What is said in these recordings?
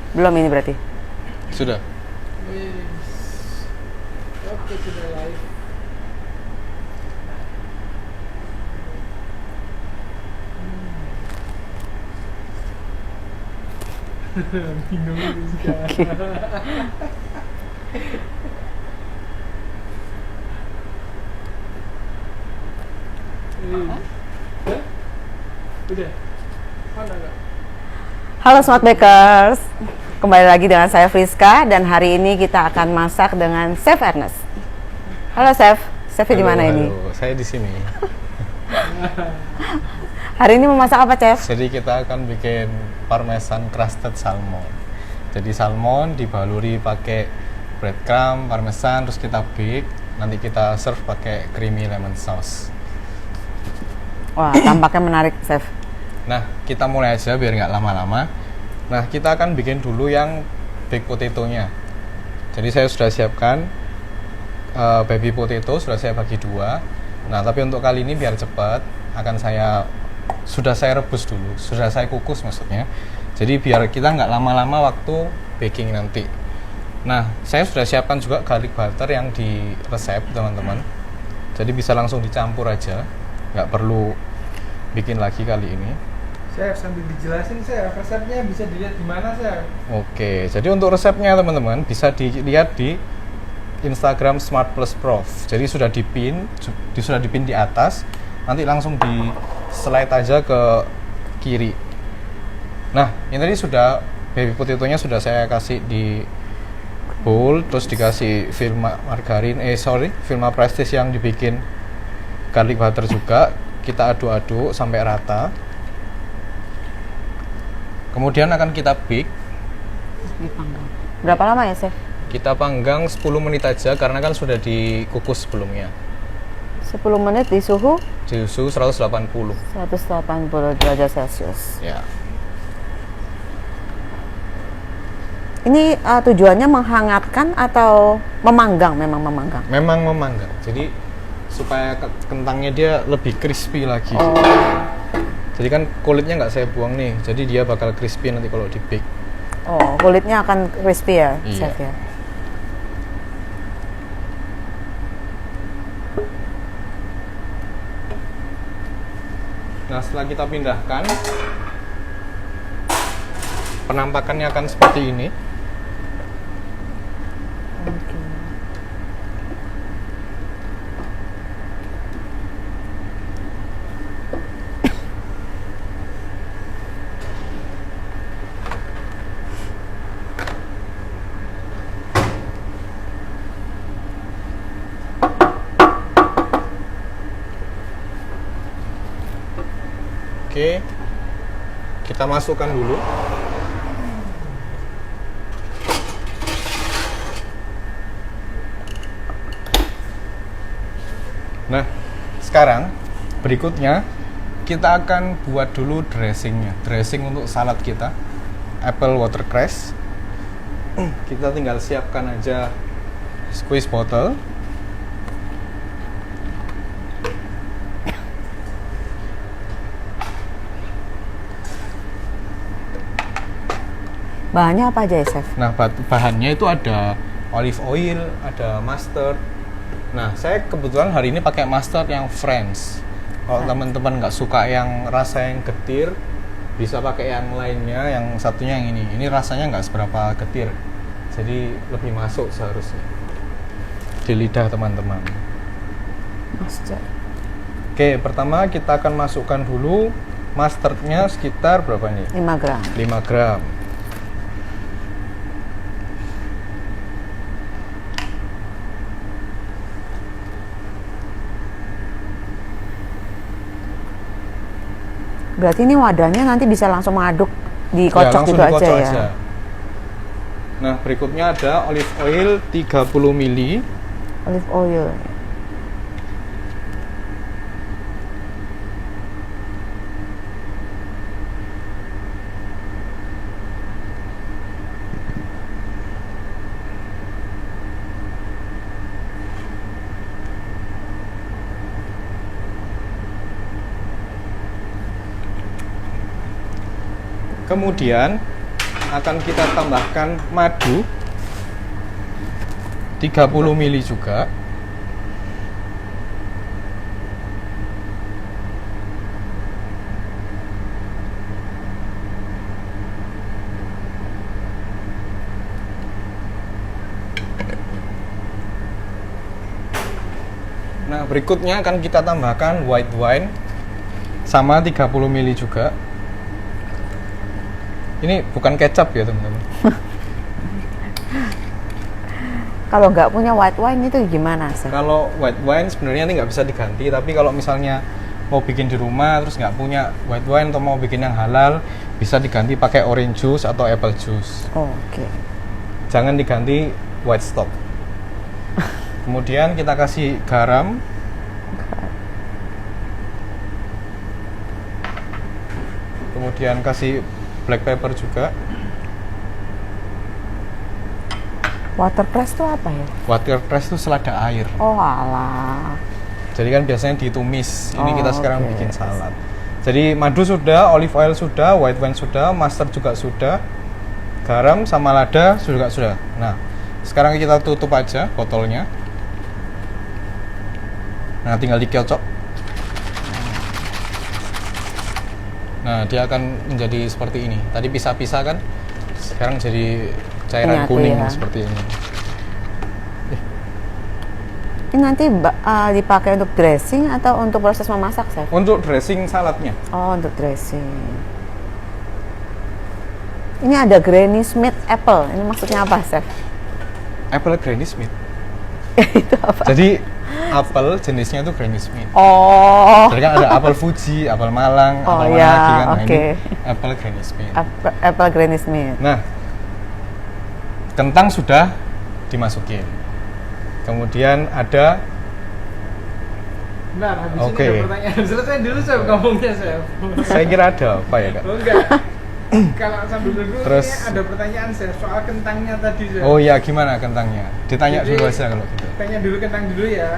Belum ini berarti. Sudah. Oke, sudah live. Bingung sekarang. Udah. Mana enggak? Halo Smart Bakers, kembali lagi dengan saya Friska dan hari ini kita akan masak dengan Chef Ernest. Halo Chef, Chefnya di mana ini? Saya di sini. Hari ini mau masak apa Chef? Jadi kita akan bikin parmesan crusted salmon. Jadi salmon dibaluri pakai breadcrumb, parmesan, terus kita bake. Nanti kita serve pakai creamy lemon sauce. Wah, tampaknya menarik Chef. Nah, kita mulai aja biar nggak lama-lama. Nah, kita akan bikin dulu yang baked potato-nya. Jadi saya sudah siapkan baby potato, sudah saya bagi dua. Nah, tapi untuk kali ini biar cepat, sudah saya rebus dulu, sudah saya kukus maksudnya. Jadi biar kita nggak lama-lama waktu baking nanti. Nah, saya sudah siapkan juga garlic butter yang di resep teman-teman. Jadi bisa langsung dicampur aja, nggak perlu bikin lagi kali ini. Chef, sambil dijelasin Chef, resepnya bisa dilihat di mana Chef? Oke, jadi untuk resepnya teman-teman bisa dilihat di Instagram Smart Plus Prof. Jadi sudah dipin di atas. Nanti langsung di slide aja ke kiri. Nah, ini tadi sudah baby potato-nya sudah saya kasih di bowl, terus dikasih film prestige yang dibikin garlic butter juga. Kita aduk-aduk sampai rata. Kemudian akan kita bake. Dipanggang. Berapa lama ya Chef? Kita panggang 10 menit aja karena kan sudah dikukus sebelumnya. 10 menit di suhu? Di suhu 180. 180 derajat Celcius. Ya. Ini tujuannya menghangatkan atau memanggang? Memang memanggang? Memang memanggang. Jadi supaya kentangnya dia lebih crispy lagi. Oh. Jadi kan kulitnya nggak saya buang nih. Jadi dia bakal crispy nanti kalau di bake. Oh, kulitnya akan crispy ya, Iya. Chef ya? Nah, setelah kita pindahkan, penampakannya akan seperti ini. Oke. Oke, kita masukkan dulu. Nah, sekarang berikutnya kita akan buat dulu dressingnya. Dressing untuk salad kita, apple watercress. Kita tinggal siapkan aja squeeze bottle. Bahannya apa aja ya, Chef? Nah, bahannya itu ada olive oil, ada mustard. Nah, saya kebetulan hari ini pakai mustard yang French. Kalau teman-teman nggak suka yang rasa yang getir, bisa pakai yang lainnya. Yang satunya yang ini. Ini rasanya nggak seberapa getir, jadi lebih masuk seharusnya di lidah teman-teman. Mustard. Oke, pertama kita akan masukkan dulu mustardnya sekitar berapa nih? 5 gram. 5 gram. Berarti ini wadahnya nanti bisa langsung mengaduk, dikocok gitu aja ya. Nah, berikutnya ada olive oil 30 ml. Olive oil. Kemudian akan kita tambahkan madu 30 ml juga. Nah, berikutnya akan kita tambahkan white wine sama 30 ml juga. Ini bukan kecap ya, teman-teman. Kalau nggak punya white wine itu gimana, Chef? Kalau white wine sebenarnya ini nggak bisa diganti, tapi kalau misalnya mau bikin di rumah terus nggak punya white wine atau mau bikin yang halal, bisa diganti pakai orange juice atau apple juice. Oh, oke. Jangan diganti white stock. Kemudian kita kasih garam. Kemudian kasih black pepper juga. Watercress itu apa ya? Watercress itu selada air. Oh, alah. Jadi kan biasanya ditumis. Ini Oh, kita sekarang oke. bikin salad. Jadi madu sudah, olive oil sudah, white wine sudah, mustard juga sudah, garam sama lada juga sudah. Nah, sekarang kita tutup aja botolnya. Nah, tinggal dikocok. Nah, dia akan menjadi seperti ini. Tadi pisah-pisah kan, sekarang jadi cairan Menyatu kuning ya. seperti ini. Ini nanti dipakai untuk dressing atau untuk proses memasak, Chef? Untuk dressing saladnya, Oh, untuk dressing. Ini ada Granny Smith apple. Ini maksudnya apa, Chef? apple Granny Smith. Itu apa? Jadi apel jenisnya itu Granny Smith. Oh, Jadi kan ada apel Fuji, apel Malang, Oh, apel mana ya, lagi kan. Nah, oke. ini apel Granny Smith. apple Granny Smith. Nah, kentang sudah dimasukin. Kemudian ada Bentar, habis Oke. ini ada pertanyaan. Selesai dulu saya ngomongnya saya. saya kira ada apa ya, Kak? Oh enggak. Kalau sambil dulu Terus- ini ada pertanyaan saya soal kentangnya tadi saya. Oh ya, gimana kentangnya? Ditanya Jadi, dulu aja kalau gitu. Tanya dulu kentang dulu ya.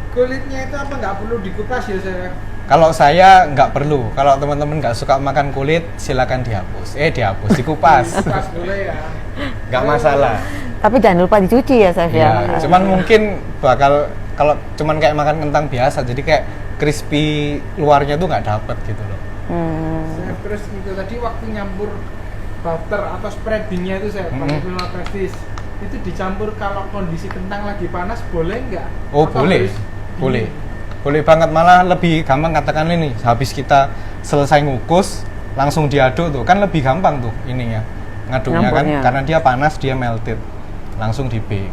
Kulitnya itu apa nggak perlu dikupas ya saya? Kalau saya nggak perlu. Kalau teman-teman nggak suka makan kulit, silakan dihapus. Dihapus, dikupas. Dikupas dulu ya. Nggak masalah. Tapi jangan lupa dicuci ya, Chef Ya, ya. cuman mungkin bakal kalau cuman kayak makan kentang biasa, jadi kayak crispy luarnya tuh nggak dapet gitu loh. Saya terus itu tadi waktu nyampur butter atau spreadingnya itu saya pakai Mm-mm. film prestis itu dicampur kalau kondisi kentang lagi panas boleh nggak? Oh, Atau boleh. harus Boleh. dingin? Boleh banget, malah lebih gampang katakan ini. Habis kita selesai ngukus, langsung diaduk tuh. Kan lebih gampang tuh ininya. Ngaduknya kan Nyampurnya. karena dia panas, dia melted. Langsung di bake.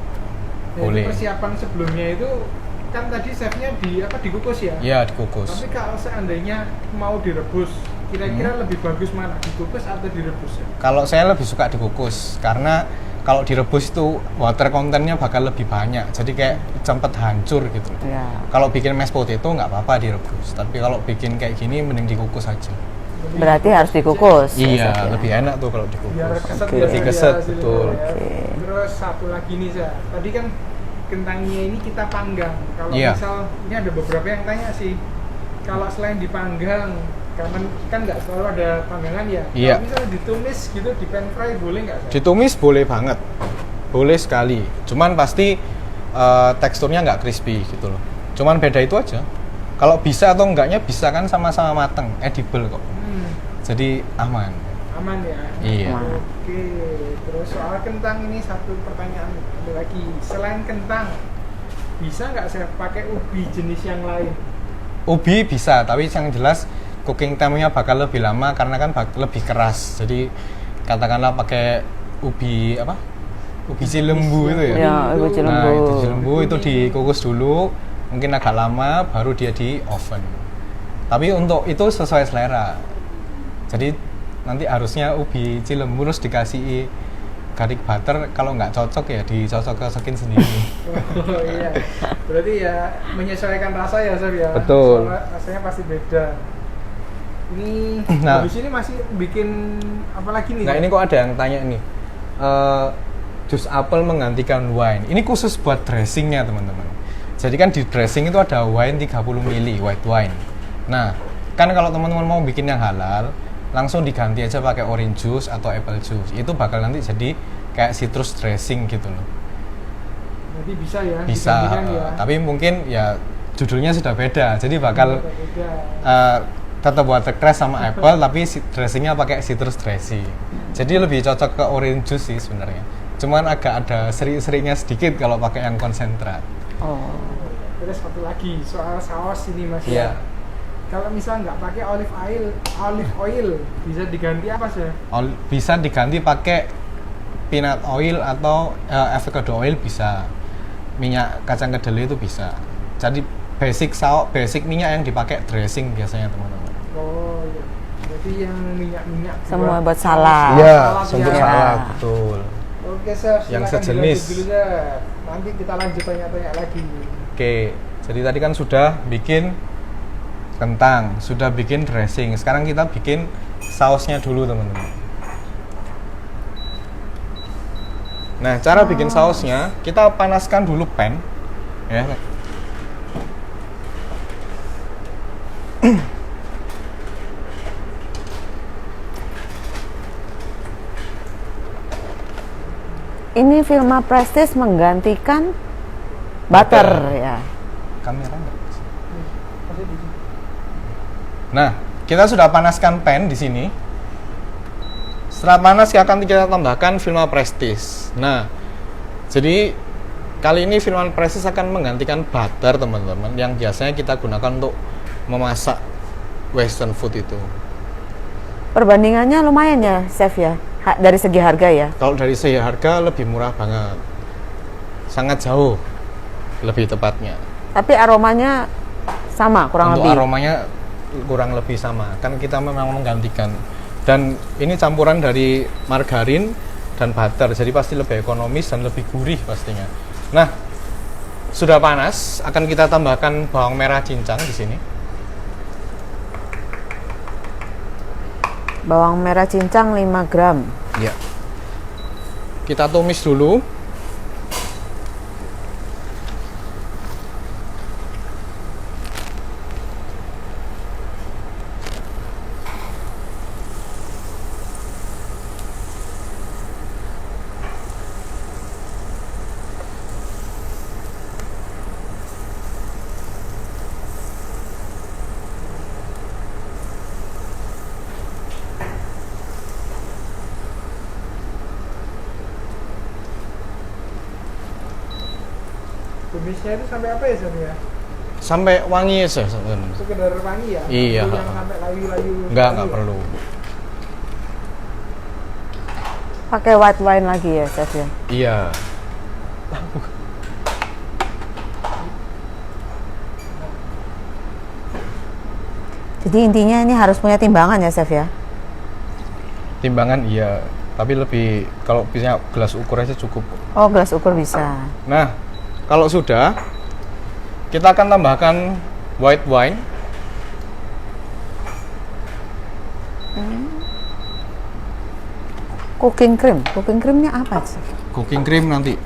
Jadi Boleh. persiapan sebelumnya itu kan tadi chefnya dikukus ya? Iya, dikukus. Tapi kalau seandainya mau direbus, kira-kira lebih bagus mana? Dikukus atau direbus ya? Kalau saya lebih suka dikukus karena kalau direbus itu water content-nya bakal lebih banyak. Jadi kayak cepet hancur gitu. Ya. Kalau bikin mashed potato nggak apa-apa direbus, tapi kalau bikin kayak gini mending dikukus aja. Jadi Berarti harus dikukus. ya, Iya, Chef, ya. lebih enak tuh kalau dikukus. biar keset Oke. ya, Lebih biar keset, hasilnya betul. ya. Oke. Terus satu lagi nih saya, tadi kan kentangnya ini kita panggang. Kalau Iya. misal ini ada beberapa yang tanya sih, kalau selain dipanggang, karena kan nggak selalu ada panggangan ya. Iya. Kalau misalnya ditumis gitu di pan fry boleh nggak? Saya? Ditumis boleh banget, boleh sekali. Cuman pasti teksturnya nggak crispy gitu loh. Cuman beda itu aja. Kalau bisa atau enggaknya bisa kan sama-sama mateng, edible kok. Jadi aman. Aman ya. Iya. Aman. Oke. Terus soal kentang ini satu pertanyaan lagi. Selain kentang, bisa nggak saya pakai ubi jenis yang lain? Ubi bisa, tapi yang jelas cooking time-nya bakal lebih lama karena kan lebih keras. Jadi katakanlah pakai ubi apa? Ubi cilembu itu ya. Ya, ubi cilembu. Nah, itu cilembu itu dikukus dulu, mungkin agak lama baru dia di oven. Tapi untuk itu sesuai selera. Jadi nanti harusnya ubi cilembu terus dikasih garlic butter, kalau nggak cocok ya dicocok-cocokin sendiri. Oh iya. Berarti ya menyesuaikan rasa ya, Chef ya. Betul. Soalnya rasanya pasti beda. Ini Nah. habis ini masih bikin apa lagi nih? Nah, ini kok ada yang tanya nih. Jus apel menggantikan wine. Ini khusus buat dressingnya, teman-teman. Jadi kan di dressing itu ada wine 30 ml, white wine. Nah, kan kalau teman-teman mau bikin yang halal, langsung diganti aja pakai orange juice atau apple juice. Itu bakal nanti jadi kayak citrus dressing gitu loh. Jadi bisa ya? Bisa, digantikan ya? tapi mungkin ya judulnya sudah beda. Jadi bakal Beda. tetap watercress sama apple tapi dressingnya pakai citrus dressing. Jadi lebih cocok ke orange juice sih sebenarnya. Cuman agak ada seri-serinya sedikit kalau pakai yang konsentrat. Oh. Terus satu lagi soal saus ini Mas Iya. ya. Kalau misal nggak pakai olive oil bisa diganti apa sih? Bisa diganti pakai peanut oil atau avocado oil bisa. Minyak kacang kedelai itu bisa. Jadi basic minyak yang dipakai dressing biasanya teman-teman. Oh iya. Berarti yang minyak Semua buat salad. Iya, salad untuk ya. salad betul. Oke Chef, Yang silakan sejenis. dilanjut dulu, Chef. Nanti kita lanjut tanya-tanya lagi. Oke, jadi tadi kan sudah bikin kentang, sudah bikin dressing. Sekarang kita bikin sausnya dulu teman-teman. Nah, cara bikin sausnya, kita panaskan dulu pan, ya. Ini Vilma Prestige menggantikan butter ya. Kamera nggak? Masih di sini. Nah, kita sudah panaskan pan di sini. Setelah panas akan kita tambahkan Vilma Prestige. Nah, jadi kali ini Vilma Prestige akan menggantikan butter teman-teman yang biasanya kita gunakan untuk memasak western food itu. Perbandingannya lumayan ya, Chef ya. Dari segi harga ya. Kalau dari segi harga lebih murah banget. Sangat jauh lebih tepatnya. Tapi aromanya sama kurang Untuk lebih. aromanya kurang lebih sama. Kan kita memang menggantikan. Dan ini campuran dari margarin dan butter. Jadi pasti lebih ekonomis dan lebih gurih pastinya. Nah, sudah panas, akan kita tambahkan bawang merah cincang di sini. Bawang merah cincang 5 gram. Ya. Kita tumis dulu. Tumisnya itu sampai apa ya Chef ya? Sampai wangi aja teman-teman. Sekedar wangi ya? Iya. Perlu yang sampai layu-layu. Enggak sekali ya? perlu. Pakai white wine lagi ya, Chef ya. Iya. Jadi intinya ini harus punya timbangan ya, Chef ya. Timbangan iya, tapi lebih kalau bisa gelas ukur aja cukup. Oh, gelas ukur bisa. Nah, kalau sudah, kita akan tambahkan white wine. Cooking cream. Cooking creamnya apa sih? Cooking cream nanti.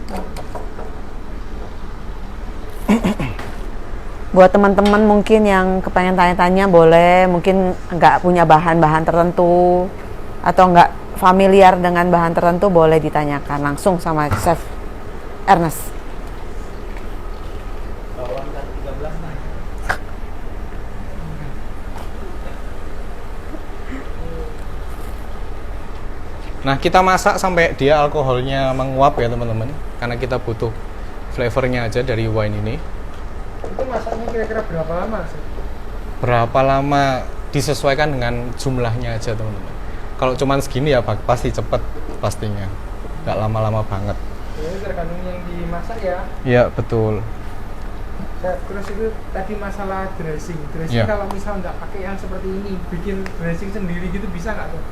Buat teman-teman mungkin yang kepengen tanya-tanya boleh, mungkin nggak punya bahan-bahan tertentu atau nggak familiar dengan bahan tertentu boleh ditanyakan langsung sama Chef Ernest. Nah, kita masak sampai dia alkoholnya menguap ya teman-teman, karena kita butuh flavornya aja dari wine ini. Itu masaknya kira-kira berapa lama sih? Berapa lama disesuaikan dengan jumlahnya aja teman-teman. Kalau cuman segini ya pasti cepet pastinya, nggak lama-lama banget. Jadi tergantung yang dimasak ya. Iya betul. Terus itu tadi masalah dressing. Dressing Iya. kalau misal nggak pakai yang seperti ini, bikin dressing sendiri gitu bisa nggak tuh?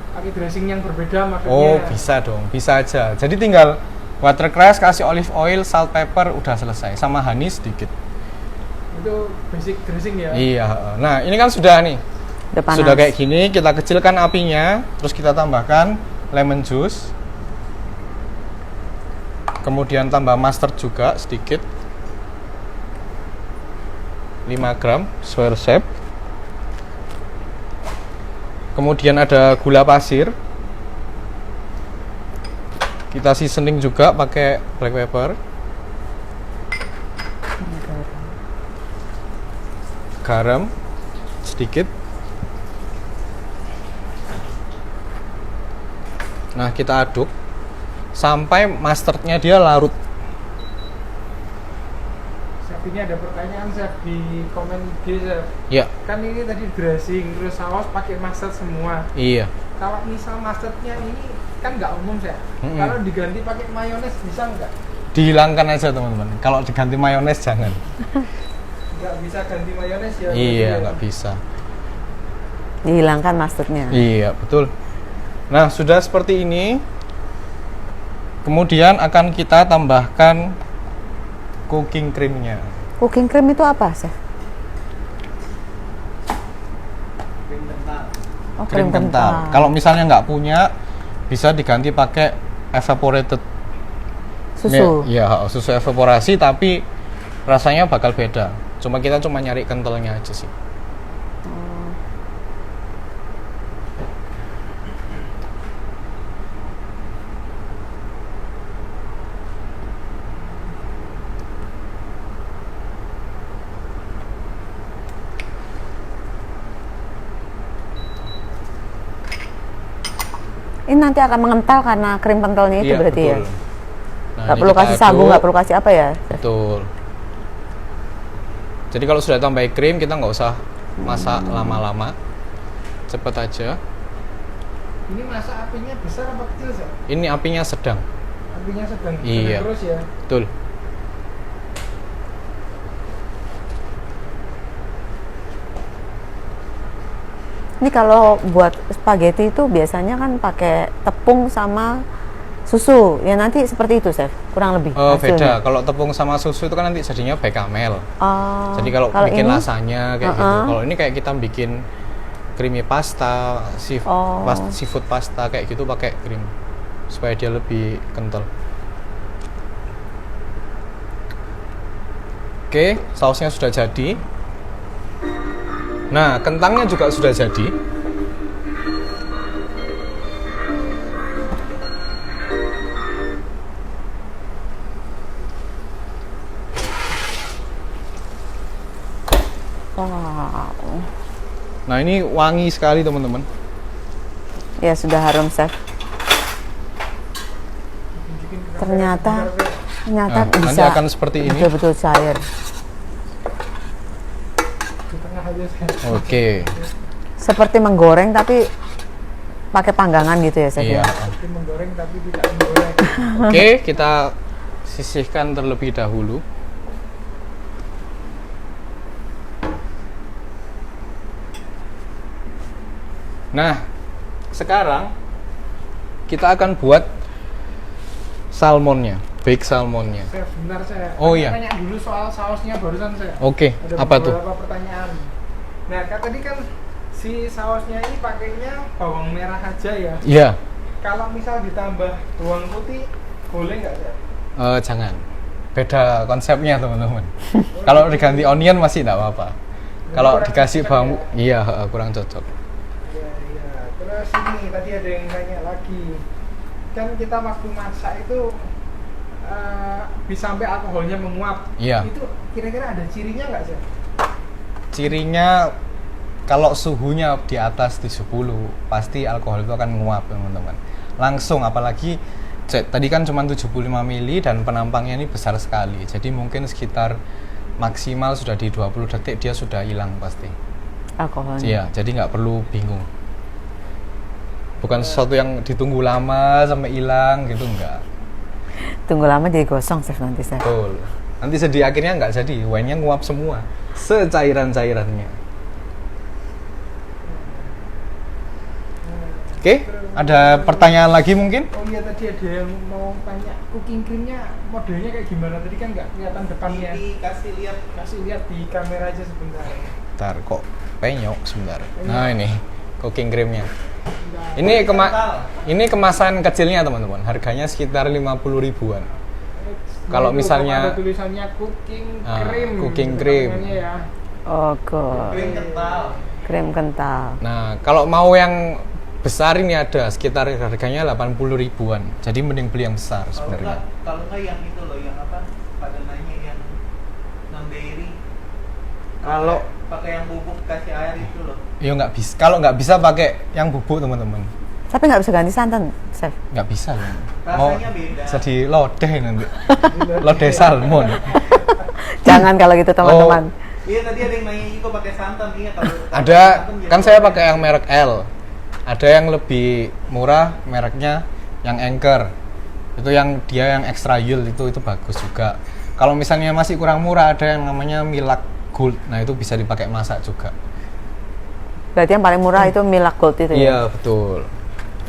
Pakai dressing yang berbeda maksudnya? Oh bisa dong, bisa aja. Jadi tinggal watercress, kasih olive oil, salt, pepper, udah selesai. Sama honey sedikit. Itu basic dressing ya? Iya. Nah ini kan sudah nih. Udah panas. Sudah kayak gini, kita kecilkan apinya, terus kita tambahkan lemon juice. Kemudian tambah mustard juga sedikit. 5 gram, square shape. Kemudian ada gula pasir. Kita seasoning juga pakai black pepper. Garam sedikit. Nah, kita aduk sampai mustardnya dia larut. Chef, ini ada pertanyaan Chef di komen IG Chef. Ya, Kan ini tadi dressing terus saus pakai mustard semua. iya. Kalau misal mustardnya ini kan nggak umum Chef. Mm-mm. Kalau diganti pakai mayones bisa nggak? Dihilangkan aja teman-teman. Kalau diganti mayones jangan. Nggak bisa ganti mayones ya? Iya, nggak bisa. Dihilangkan mustardnya. Iya, betul. Nah, sudah seperti ini. Kemudian akan kita tambahkan cooking creamnya. Cooking cream itu apa, Chef? Krim kental. Oh, Krim kental. Kalau misalnya nggak punya, bisa diganti pakai evaporated susu. Iya, susu evaporasi, tapi rasanya bakal beda. Kita cuma nyari kentalnya aja sih. Ini nanti akan mengental karena krim kentalnya itu Iya, berarti betul. ya. Nah, Nggak ini perlu kita kasih sagu, aduk. nggak perlu kasih apa ya? Betul. Jadi kalau sudah tambah krim, kita nggak usah masak lama-lama, cepet aja. Ini masak apinya besar apa kecil Chef? Ini apinya sedang. Apinya sedang Iya. terus ya. Betul. Ini kalau buat spaghetti itu biasanya kan pakai tepung sama susu. Ya nanti seperti itu, Chef. Kurang lebih Beda. hasilnya. Kalau tepung sama susu itu kan nanti jadinya bechamel. Oh, Jadi kalau bikin ini, lasanya kayak gitu. Kalau ini kayak kita bikin creamy pasta, Oh. seafood pasta kayak gitu pakai krim supaya dia lebih kental. Oke, sausnya sudah jadi. Nah, kentangnya juga sudah jadi. wow. Nah, ini wangi sekali teman-teman. Ya sudah harum, Chef. Tunjukin ke Ternyata kamera, Nah, bisa nanti akan seperti ini. betul-betul cair. di tengah aja Chef. Oke. Seperti menggoreng tapi pakai panggangan gitu ya, Chef. Iya. Ya? Seperti menggoreng tapi tidak menggoreng. Oke, kita sisihkan terlebih dahulu. Nah, sekarang kita akan buat salmonnya, bake salmonnya. Chef, sebentar saya Oh, iya. tanya dulu soal sausnya barusan saya. Oke, Ada apa tuh? beberapa pertanyaan. Nah, tadi kan si sausnya ini pakainya bawang merah aja ya. Iya, Kalau misal ditambah bawang putih, boleh nggak Chef? jangan. Beda konsepnya teman-teman. Kalau diganti onion masih tidak apa-apa. Kalau Kurang dikasih cocok bawang, ya? iya kurang cocok. Iya, iya. Terus ini tadi ada yang nanya lagi. Kan kita waktu masak itu bisa sampai alkoholnya menguap. Iya. Itu kira-kira ada cirinya nggak sih? Cirinya kalau suhunya di atas 70 pasti alkohol itu akan menguap teman-teman. Langsung, apalagi tadi kan cuma 75 mili dan penampangnya ini besar sekali. Jadi mungkin sekitar maksimal sudah di 20 detik dia sudah hilang pasti. Alkoholnya. Iya, jadi nggak perlu bingung. Bukan sesuatu yang ditunggu lama sampai hilang gitu, enggak. Tunggu lama jadi gosong, Chef, nanti, Chef. Betul. Nanti sedih akhirnya nggak jadi, wine-nya nguap semua, secairan-cairannya. Oke, ada pertanyaan lagi mungkin? Oh iya, tadi ada yang mau tanya cooking creamnya modelnya kayak gimana? Tadi kan nggak kelihatan depannya. Kasih lihat di kamera aja sebentar. Bentar, kok penyok sebentar. Nah, ini cooking creamnya. Nah, Ini kemasan kecilnya teman-teman, harganya sekitar 50 ribuan. Kalau itu misalnya- ada tulisannya cooking Ah, cream. cooking gitu cream. namanya ya. Oh, God. Cream kental. Krim kental. Nah, kalau mau yang besar ini ada sekitar harganya 80 ribuan. Jadi mending beli yang besar sebenarnya. Kalau enggak yang itu loh, yang apa? Pada nanya yang non dairy. Kalau pakai yang bubuk kasih air itu loh. ya nggak bisa. Kalau nggak bisa pakai yang bubuk teman-teman. Tapi nggak bisa ganti santan, chef. Nggak bisa ya. Rasanya beda. Jadi lodeh nanti. Lodeh salmon. Jangan kalau gitu teman-teman. Iya tadi ada yang nanya juga pakai santan, iya kalau Ada santan jadi kan saya pakai yang merek L. Ada yang lebih murah mereknya yang Anchor. Itu yang dia yang extra yield itu bagus juga. Kalau misalnya masih kurang murah ada yang namanya Milak Gold. Nah, itu bisa dipakai masak juga. Berarti yang paling murah itu Milak Gold itu ya? Iya, betul.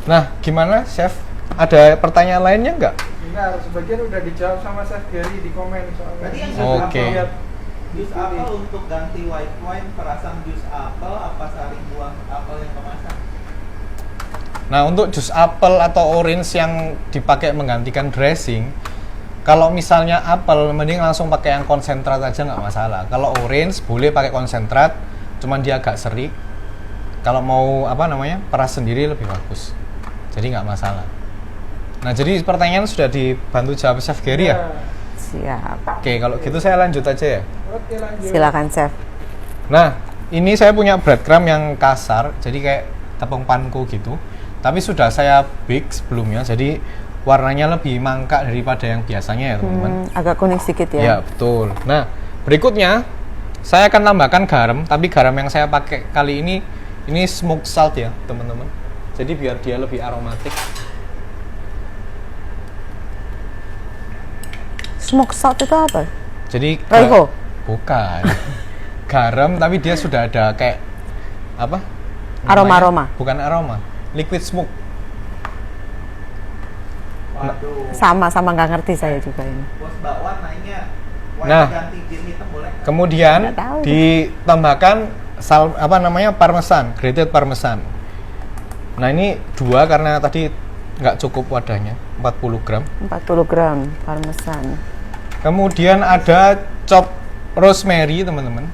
Nah, gimana Chef? Ada pertanyaan lainnya nggak? Benar, sebagian udah dijawab sama Chef Gary di komen soalnya. Berarti yang Oke. jus apel untuk ganti white wine, perasan jus apel apa sari buah apel yang kemasan? Nah, untuk jus apel atau orange yang dipakai menggantikan dressing, kalau misalnya apel, mending langsung pakai yang konsentrat aja nggak masalah. Kalau orange boleh pakai konsentrat, cuman dia agak seri. Kalau mau peras sendiri lebih bagus. Jadi nggak masalah. Nah, jadi pertanyaan sudah dibantu jawab Chef Gary ya? Siap. Oke, kalau gitu saya lanjut aja ya. Oke, lanjut. Silakan chef. Nah, ini saya punya breadcrumb yang kasar, jadi kayak tepung panko gitu. Tapi sudah saya bake sebelumnya, jadi warnanya lebih mangkak daripada yang biasanya ya teman-teman. Agak kuning sedikit ya. Ya, betul. Nah, berikutnya saya akan tambahkan garam, tapi garam yang saya pakai kali ini smoked salt ya teman-teman. Jadi biar dia lebih aromatik. Smoked salt itu apa? Jadi Royco? Bukan. Garam tapi dia sudah ada kayak apa? Aroma-aroma? Namanya? Bukan aroma. Liquid smoke. Waduh. Sama nggak ngerti saya juga ini. Bos bakwan nanya, wine Nah. ganti bir hitam boleh nggak? Kemudian Nggak tahu. ditambahkan parmesan, grated parmesan. Nah, ini 2 karena tadi nggak cukup wadahnya, 40 gram. 40 gram parmesan. Kemudian ada chop rosemary, teman-teman.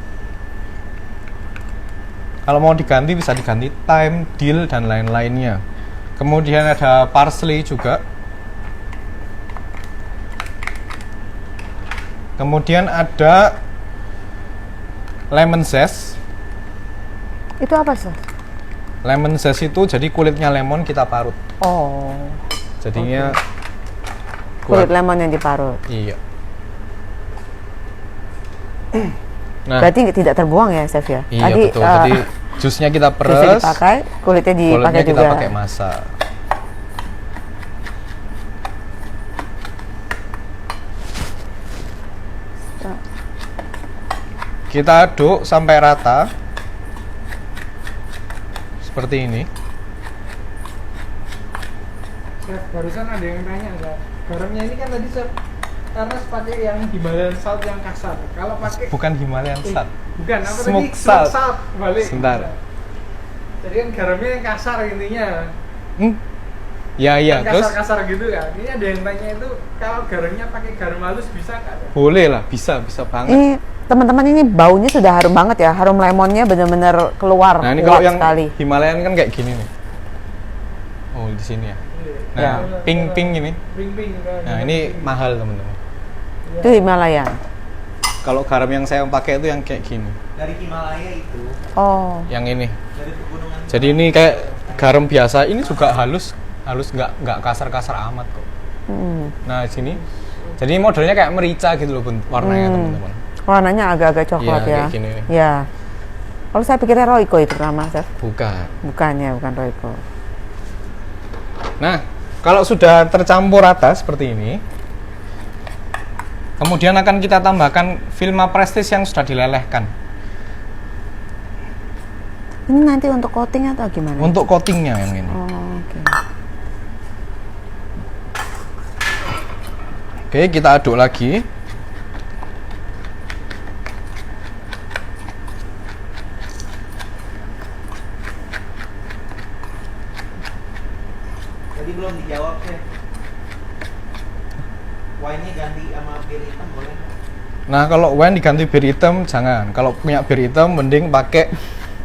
Kalau mau diganti bisa diganti thyme, dill dan lain-lainnya. Kemudian ada parsley juga. Kemudian ada lemon zest. Itu apa sih? Lemon zest itu jadi kulitnya lemon kita parut. Oh, Jadinya kulit kuat. lemon yang diparut. Iya. Nah, Berarti tidak terbuang ya, chef ya? iya betul. Tadi jusnya kita bisa peres, dipakai, kulitnya dipakai kulitnya kita juga. pakai masak. Kita aduk sampai rata. Seperti ini. Chef, barusan ada yang tanya nggak? Garamnya ini kan tadi Chef Ernest pakai yang Himalayan salt yang kasar. Kalau pakai Bukan Himalayan salt. bukan apa Smoked tadi? salt. Salt balik. Sebentar. Jadi kan garamnya yang kasar intinya. Ya, iya. Kan Terus kasar-kasar gitu kan. Ini ada yang tanya itu kalau garamnya pakai garam halus bisa nggak? boleh lah, bisa banget. Ini teman-teman, ini baunya sudah harum banget ya. Harum lemonnya benar-benar keluar Nah, ini kuat kalau yang sekali. Himalayan kan kayak gini nih. Oh, di sini ya. Nah, Ya. pink ini. Pink. Nah, ini mahal, teman-teman. Itu Himalayan. Kalau garam yang saya pakai itu yang kayak gini. Dari Himalaya itu, Oh, Yang ini. dari pegunungan. Jadi ini kayak garam biasa, ini juga halus nggak kasar-kasar amat kok. Nah, sini. Jadi modelnya kayak merica gitu loh warnanya, teman-teman. warnanya agak-agak coklat Iya, ya. kayak gini nih. Ya. Kalau saya pikirnya Royco itu nama, chef. Bukan. Bukan Royco. Nah, kalau sudah tercampur rata seperti ini, kemudian akan kita tambahkan Vilma Prestige yang sudah dilelehkan. Ini nanti untuk coating atau gimana? Untuk coatingnya yang ini. Oh, oke. Oke, kita aduk lagi. Tadi belum dijawab ya. Wine-nya ganti sama bir hitam boleh nggak? Nah, kalau wine diganti bir hitam jangan. Kalau punya bir hitam mending pakai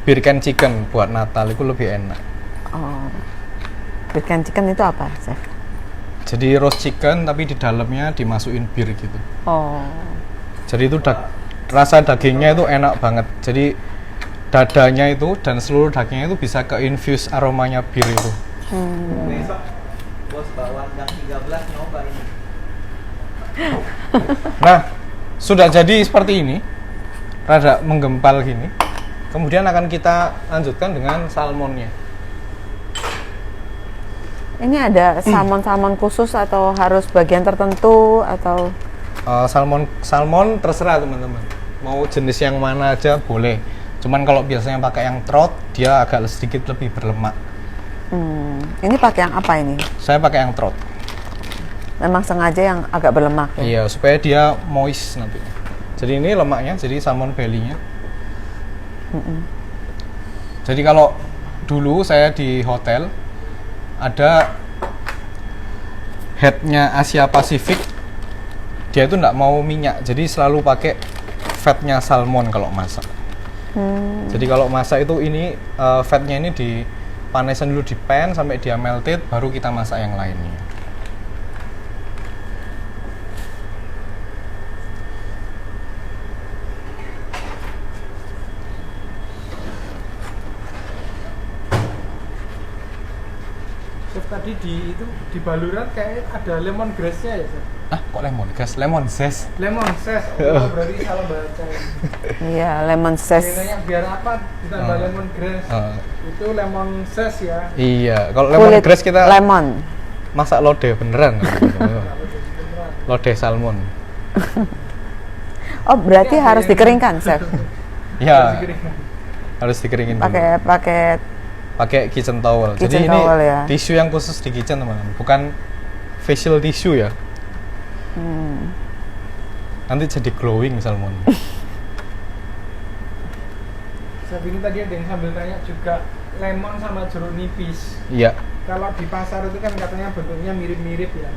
beer can chicken buat Natal itu lebih enak. Oh. Chicken itu apa, Chef? Jadi roast chicken tapi di dalamnya dimasukin bir gitu. Oh. Jadi itu rasa dagingnya itu enak banget. Jadi dadanya itu dan seluruh dagingnya itu bisa ke infuse aromanya bir itu. Besok bos bawa gang 13 nyoba ini. Nah, sudah jadi seperti ini, rada menggempal gini. Kemudian akan kita lanjutkan dengan salmonnya. Ini ada salmon khusus atau harus bagian tertentu atau? Salmon terserah teman-teman. Mau jenis yang mana aja boleh. Cuman kalau biasanya pakai yang trout, dia agak sedikit lebih berlemak. Ini pakai yang apa ini? Saya pakai yang trout. Memang sengaja yang agak berlemak ya? Iya, supaya dia moist nanti. Jadi ini lemaknya, jadi salmon belly-nya. Jadi kalau dulu saya di hotel ada headnya Asia Pasifik, dia itu nggak mau minyak, jadi selalu pakai fatnya salmon kalau masak. Jadi kalau masak itu ini fatnya ini dipanesin dulu di pan sampai dia melted, baru kita masak yang lainnya. Chef, tadi di baluran kayak ada lemon grass-nya ya, Chef? Ah, kok lemon gas? Lemon zest. Lemon zest. Oh, berarti salah baca. Iya, lemon zest. Nanya biar apa ditambah lemon grass. Itu lemon zest ya. Iya, kalau lemon Kulit grass kita lemon. masak lodeh beneran. Lodeh salmon. Oh, berarti harus dikeringkan, Chef. Ya, harus dikeringin dulu. Pakai Kitchen towel. Jadi kitchen ini towel ya. tisu yang khusus di kitchen teman-teman, bukan facial tissue ya. Nanti jadi glowing salmon. Saya ini tadi ada yang sambil tanya juga lemon sama jeruk nipis. Iya. Kalau di pasar itu kan katanya bentuknya mirip-mirip ya.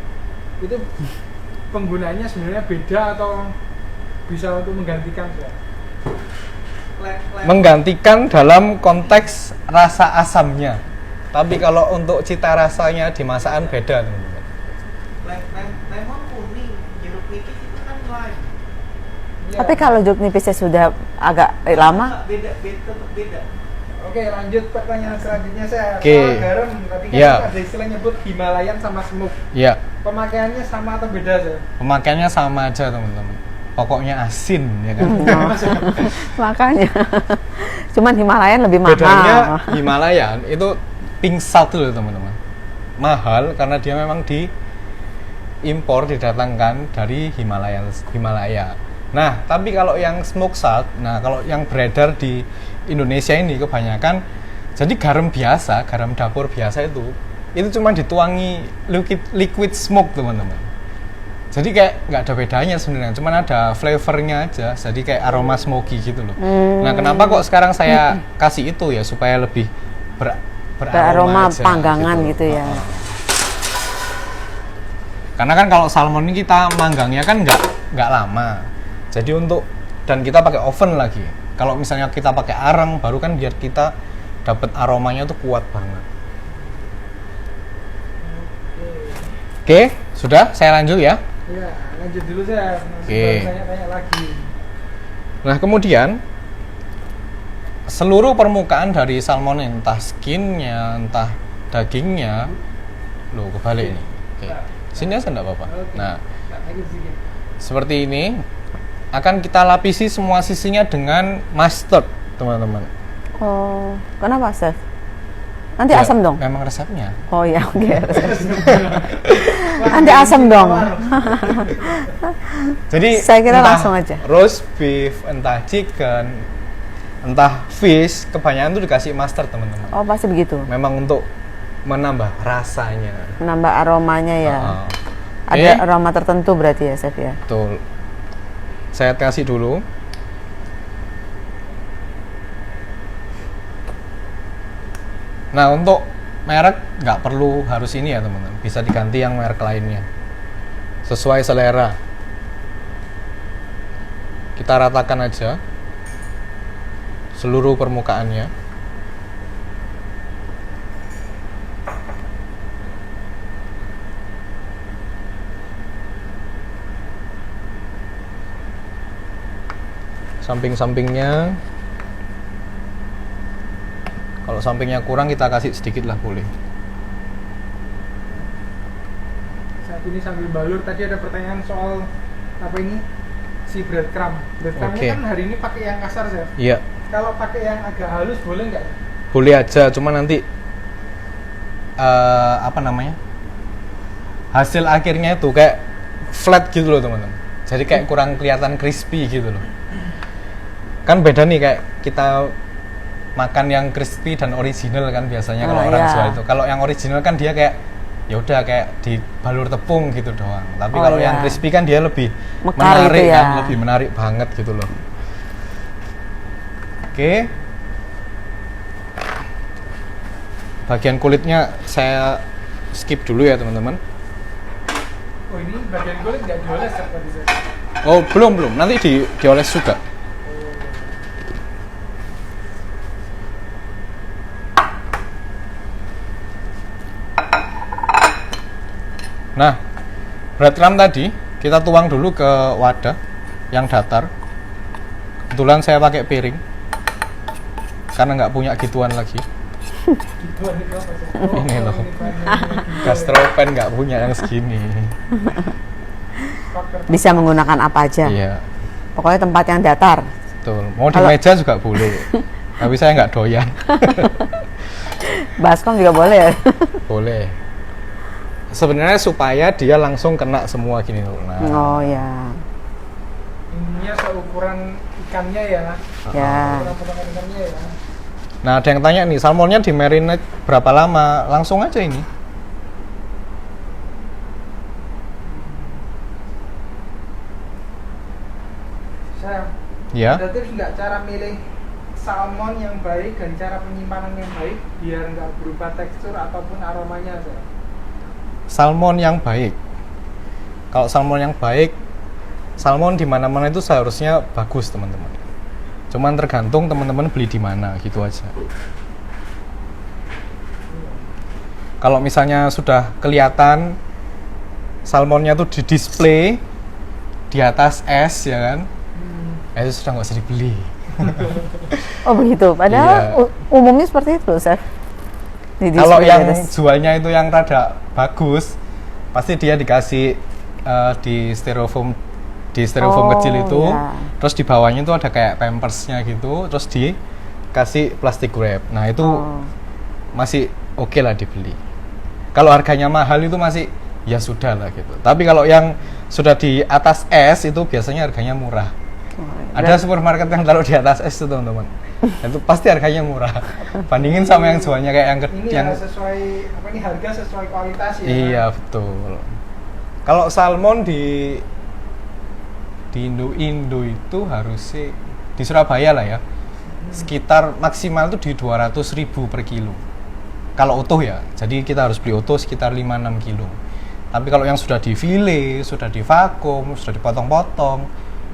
Itu penggunaannya sebenarnya beda atau bisa untuk menggantikan ya? Menggantikan dalam konteks rasa asamnya. Tapi kalau untuk cita rasanya di masakan beda teman-teman. Lemon kuning, jeruk nipis itu kan lime. Ya. Tapi kalau jeruk nipisnya sudah agak lama, Beda, tetap beda. Oke, lanjut pertanyaan selanjutnya saya. Oke. Soal garam, tadi kan Ya. ada istilah nyebut Himalayan sama smoke. Iya. Pemakaiannya sama atau beda sih? Pemakaiannya sama aja teman-teman. Pokoknya asin ya kan. makanya. Cuman Himalayan lebih mahal. Bedanya Himalayan itu pink salt loh teman-teman. Mahal karena dia memang diimpor, didatangkan dari Himalaya. Nah, tapi kalau yang smoke salt, nah kalau yang beredar di Indonesia ini kebanyakan jadi garam biasa, garam dapur biasa itu cuma dituangi liquid smoke teman-teman. Jadi kayak nggak ada bedanya sebenarnya, cuman ada flavornya aja, jadi kayak aroma smoky gitu loh. Nah, kenapa kok sekarang saya kasih itu ya supaya lebih beraroma aja, panggangan gitu ya. Karena kan kalau salmon ini kita manggangnya kan nggak lama. Jadi dan kita pakai oven lagi. Kalau misalnya kita pakai arang, baru kan biar kita dapat aromanya tuh kuat banget. Oke, sudah saya lanjut ya. Iya, lanjut dulu saya. Oke. Tanya-tanya lagi. Nah, kemudian seluruh permukaan dari salmon, entah skinnya, entah dagingnya, loh kebalik ini. Oke, sini aja enggak apa-apa. Nah, Lagi sedikit. seperti ini akan kita lapisi semua sisinya dengan mustard, teman-teman. Oh, kenapa, Chef? Nanti Ya, asam dong. Memang resepnya. Oh ya, oke. Nanti asam dong. Jadi Saya kira entah langsung aja. roast beef, entah chicken, entah fish, kebanyakan tuh dikasih mustard, teman-teman. Oh, pasti begitu. Memang untuk menambah rasanya. Menambah aromanya ya. Oke. Ada aroma tertentu berarti ya, Chef ya. Betul. Saya kasih dulu. Nah, untuk merek nggak perlu harus ini ya teman-teman, bisa diganti yang merek lainnya sesuai selera. Kita ratakan aja seluruh permukaannya. Samping-sampingnya, kalau sampingnya kurang kita kasih sedikit lah boleh. Saat ini sambil balur, tadi ada pertanyaan soal apa ini? Si breadcrumb. Breadcrumbnya Oke. kan hari ini pakai yang kasar, Chef. Iya, Kalau pakai yang agak halus boleh nggak? boleh aja, cuma nanti apa namanya, hasil akhirnya itu kayak flat gitu loh teman-teman. Jadi kayak kurang kelihatan crispy gitu loh. Kan beda nih kayak kita makan yang crispy dan original kan biasanya kalau orang iya. Jawa itu. Kalau yang original kan dia kayak ya udah kayak dibalur tepung gitu doang. Tapi Oh, kalau iya. yang crispy kan dia lebih Mekar menarik gitu ya. kan, lebih menarik banget gitu loh. Oke. Bagian kulitnya saya skip dulu ya teman-teman. Oh ini bagian kulit nggak dioles Chef tadi, Chef? Oh belum, nanti dioles juga. Nah, breadcrumb tadi kita tuang dulu ke wadah yang datar. Kebetulan saya pakai piring karena nggak punya gituan lagi. Gituan itu apa, Chef? Ini loh. bahannya. Gastropen nggak punya yang segini. Faktor. Bisa menggunakan apa aja. Iya, Pokoknya tempat yang datar. betul. Mau di Kalau- meja juga boleh. Tapi saya nggak doyan. Baskom juga boleh ya. Boleh. Sebenarnya supaya dia langsung kena semua gini loh. Nah, Oh ya. Ininya seukuran ikannya ya. Ya. Ukuran potongan ikannya ya. nah ada yang tanya nih, salmonnya di marinate berapa lama? Langsung aja ini. Chef, Ya. ada tips nggak cara milih salmon yang baik dan cara penyimpanan yang baik biar nggak berubah tekstur ataupun aromanya, Chef? Salmon yang baik. Kalau salmon yang baik, salmon di mana-mana itu seharusnya bagus, teman-teman. Cuman tergantung teman-teman beli di mana, gitu aja. Kalau misalnya sudah kelihatan salmonnya tuh di display di atas es ya kan, itu sudah nggak usah dibeli. Oh begitu. Padahal Iya. umumnya seperti itu, Chef. Kalau yang jualnya itu yang rada bagus, pasti dia dikasih di styrofoam Oh, kecil itu, ya. terus di bawahnya itu ada kayak pampersnya gitu, terus dikasih plastik wrap. Nah itu masih oke lah dibeli. Kalau harganya mahal itu masih ya sudah lah gitu. Tapi kalau yang sudah di atas es itu biasanya harganya murah. Ada supermarket yang taruh di atas es itu teman-teman. Itu pasti harganya murah. Bandingin sama yang jualnya kayak yang Ini yang ya sesuai apa ini harga sesuai kualitas ya. iya betul. Kalau salmon di Indo itu harusnya di Surabaya lah ya, sekitar maksimal tuh di 200.000 per kilo. Kalau utuh ya, jadi kita harus beli utuh sekitar 5-6 kilo. Tapi kalau yang sudah di file, sudah di vakum, sudah dipotong-potong,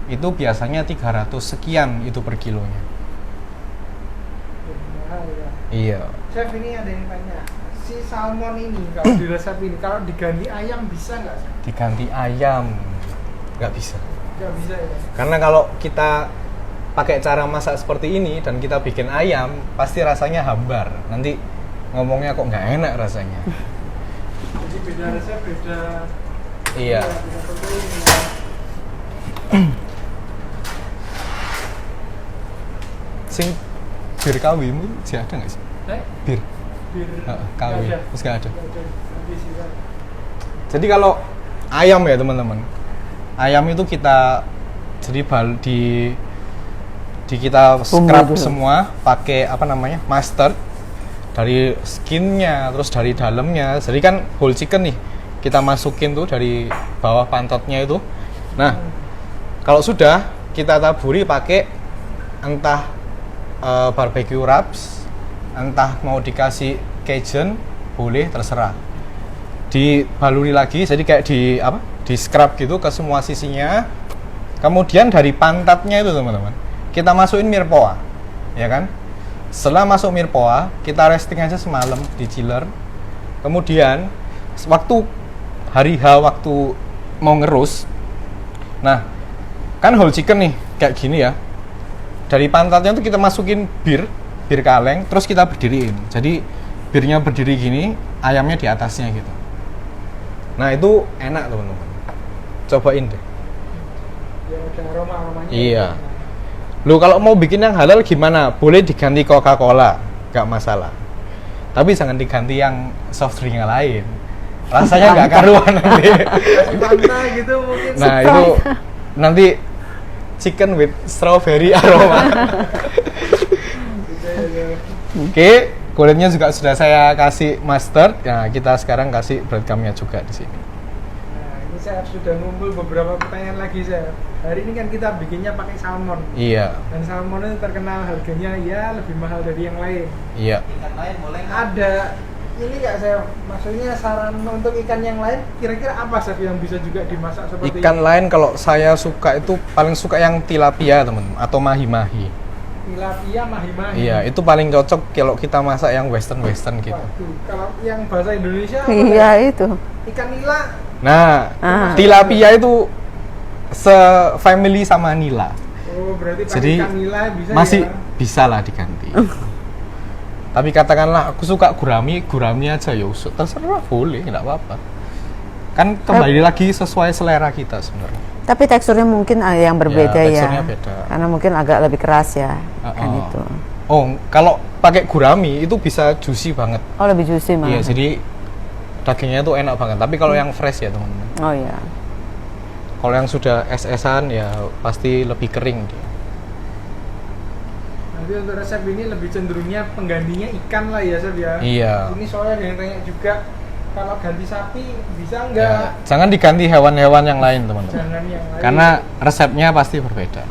itu biasanya 300 sekian itu per kilonya. Mahal ya. Iya. Chef, ini ada yang tanya, si salmon ini kalau di resep ini kalau diganti ayam bisa nggak, Chef? Diganti ayam, nggak bisa. Nggak bisa ya. Karena kalau kita pakai cara masak seperti ini dan kita bikin ayam, pasti rasanya hambar. Nanti ngomongnya kok nggak enak rasanya. Jadi beda resep, beda. Iya. Beda protein. Sing bir kawimu masih ada nggak sih? Bir. Bir. Kawi. Nggak ada. Terus nggak ada. Nggak ada. Habis sih. Jadi kalau ayam ya teman-teman, ayam itu kita jadi kita scrub dulu. semua pakai apa namanya mustard dari skinnya, terus dari dalamnya. Jadi kan whole chicken nih kita masukin tuh dari bawah pantotnya itu. Nah kalau sudah kita taburi pakai entah barbecue rubs, entah mau dikasih Cajun, boleh terserah. Dibaluri lagi, jadi kayak di scrub gitu ke semua sisinya. Kemudian dari pantatnya itu teman-teman, kita masukin mirepoix. ya kan? Setelah masuk Mirpoa, kita resting aja semalam di chiller. Kemudian waktu hari H, waktu mau ngerus, nah kan whole chicken nih kayak gini ya, dari pantatnya tuh kita masukin bir kaleng, terus kita berdiriin. Jadi birnya berdiri gini, ayamnya di atasnya gitu. Nah itu enak teman-teman, cobain deh. Ya ada aroma-aromanya. Iya. Lu kalau mau bikin yang halal gimana? Boleh diganti Coca-Cola, nggak masalah. Tapi jangan diganti yang soft drink yang lain. Rasanya nggak karuan nanti. Kasih Fanta gitu mungkin. Nah itu nanti chicken with strawberry aroma. Oke, kulitnya juga sudah saya kasih mustard. Nah kita sekarang kasih breadcrumbnya juga di sini. Nah, ini saya sudah ngumpul beberapa pertanyaan lagi saya. Hari ini kan kita bikinnya pakai salmon. Iya, Dan salmon itu terkenal harganya ya lebih mahal dari yang lain. iya. Ikan lain boleh nggak? Ada ini nggak saya maksudnya saran untuk ikan yang lain kira-kira apa chef yang bisa juga dimasak seperti Ikan lain kalau saya suka itu paling suka yang tilapia teman-teman, atau mahi-mahi. tilapia, mahi-mahi. Iya, itu paling cocok kalau kita masak yang western gitu. Waduh, kalau yang bahasa Indonesia apa Iya ya? itu. Ikan nila. Nah, Ah. tilapia itu se-family sama nila. Oh, berarti pakai Jadi ikan nila bisa masih ya. bisa lah diganti. Tapi katakanlah aku suka gurami aja ya usut. Terserah, boleh, enggak apa-apa. Kan kembali lagi sesuai selera kita sebenarnya. Tapi teksturnya mungkin ada yang berbeda ya. teksturnya beda. Karena mungkin agak lebih keras ya. Kan Oh. itu. Oh, kalau pakai gurami itu bisa juicy banget. Oh, lebih juicy malah. Iya, jadi dagingnya tuh enak banget. Tapi kalau yang fresh ya teman-teman. Oh iya. Kalau yang sudah es-esan ya pasti lebih kering dia. Nanti untuk resep ini lebih cenderungnya penggantinya ikan lah ya chef ya. Iya. Ini soalnya ada yang tanya juga kalau ganti sapi bisa Ya, nggak? jangan diganti hewan-hewan yang lain teman-teman. Jangan yang lain. Karena resepnya pasti berbeda.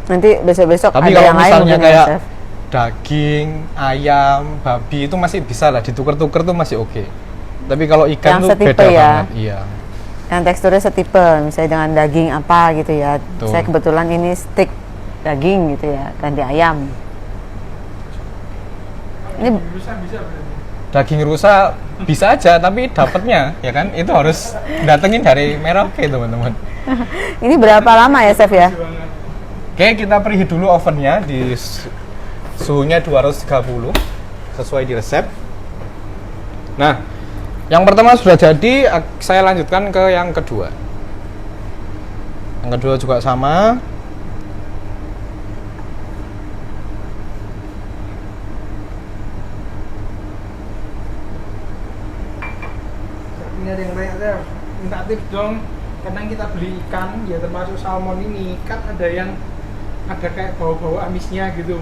Nanti besok-besok Tapi ada kalau yang lain misalnya mungkin ya, kayak Chef. daging, ayam, babi itu masih bisa lah ditukar-tukar tuh masih oke. Tapi kalau ikan Yang tuh setipe beda ya. banget. Iya. Yang teksturnya setipe, misalnya dengan daging apa gitu ya. Tuh. Saya kebetulan ini steak daging gitu ya, ganti ayam. Ini bisa berarti. Daging rusa bisa aja, tapi dapatnya ya kan itu harus datengin dari Merauke teman-teman. ini berapa lama ya, Chef ya? Banget. Oke, kita preheat dulu ovennya di suhunya 230 sesuai di resep. Nah, yang pertama sudah jadi, saya lanjutkan ke yang kedua. Yang kedua juga sama. Ini ada yang tanya chef, minta tips dong. Kadang kita beli ikan, ya termasuk salmon ini, kan ada yang ada kayak bau-bau amisnya gitu.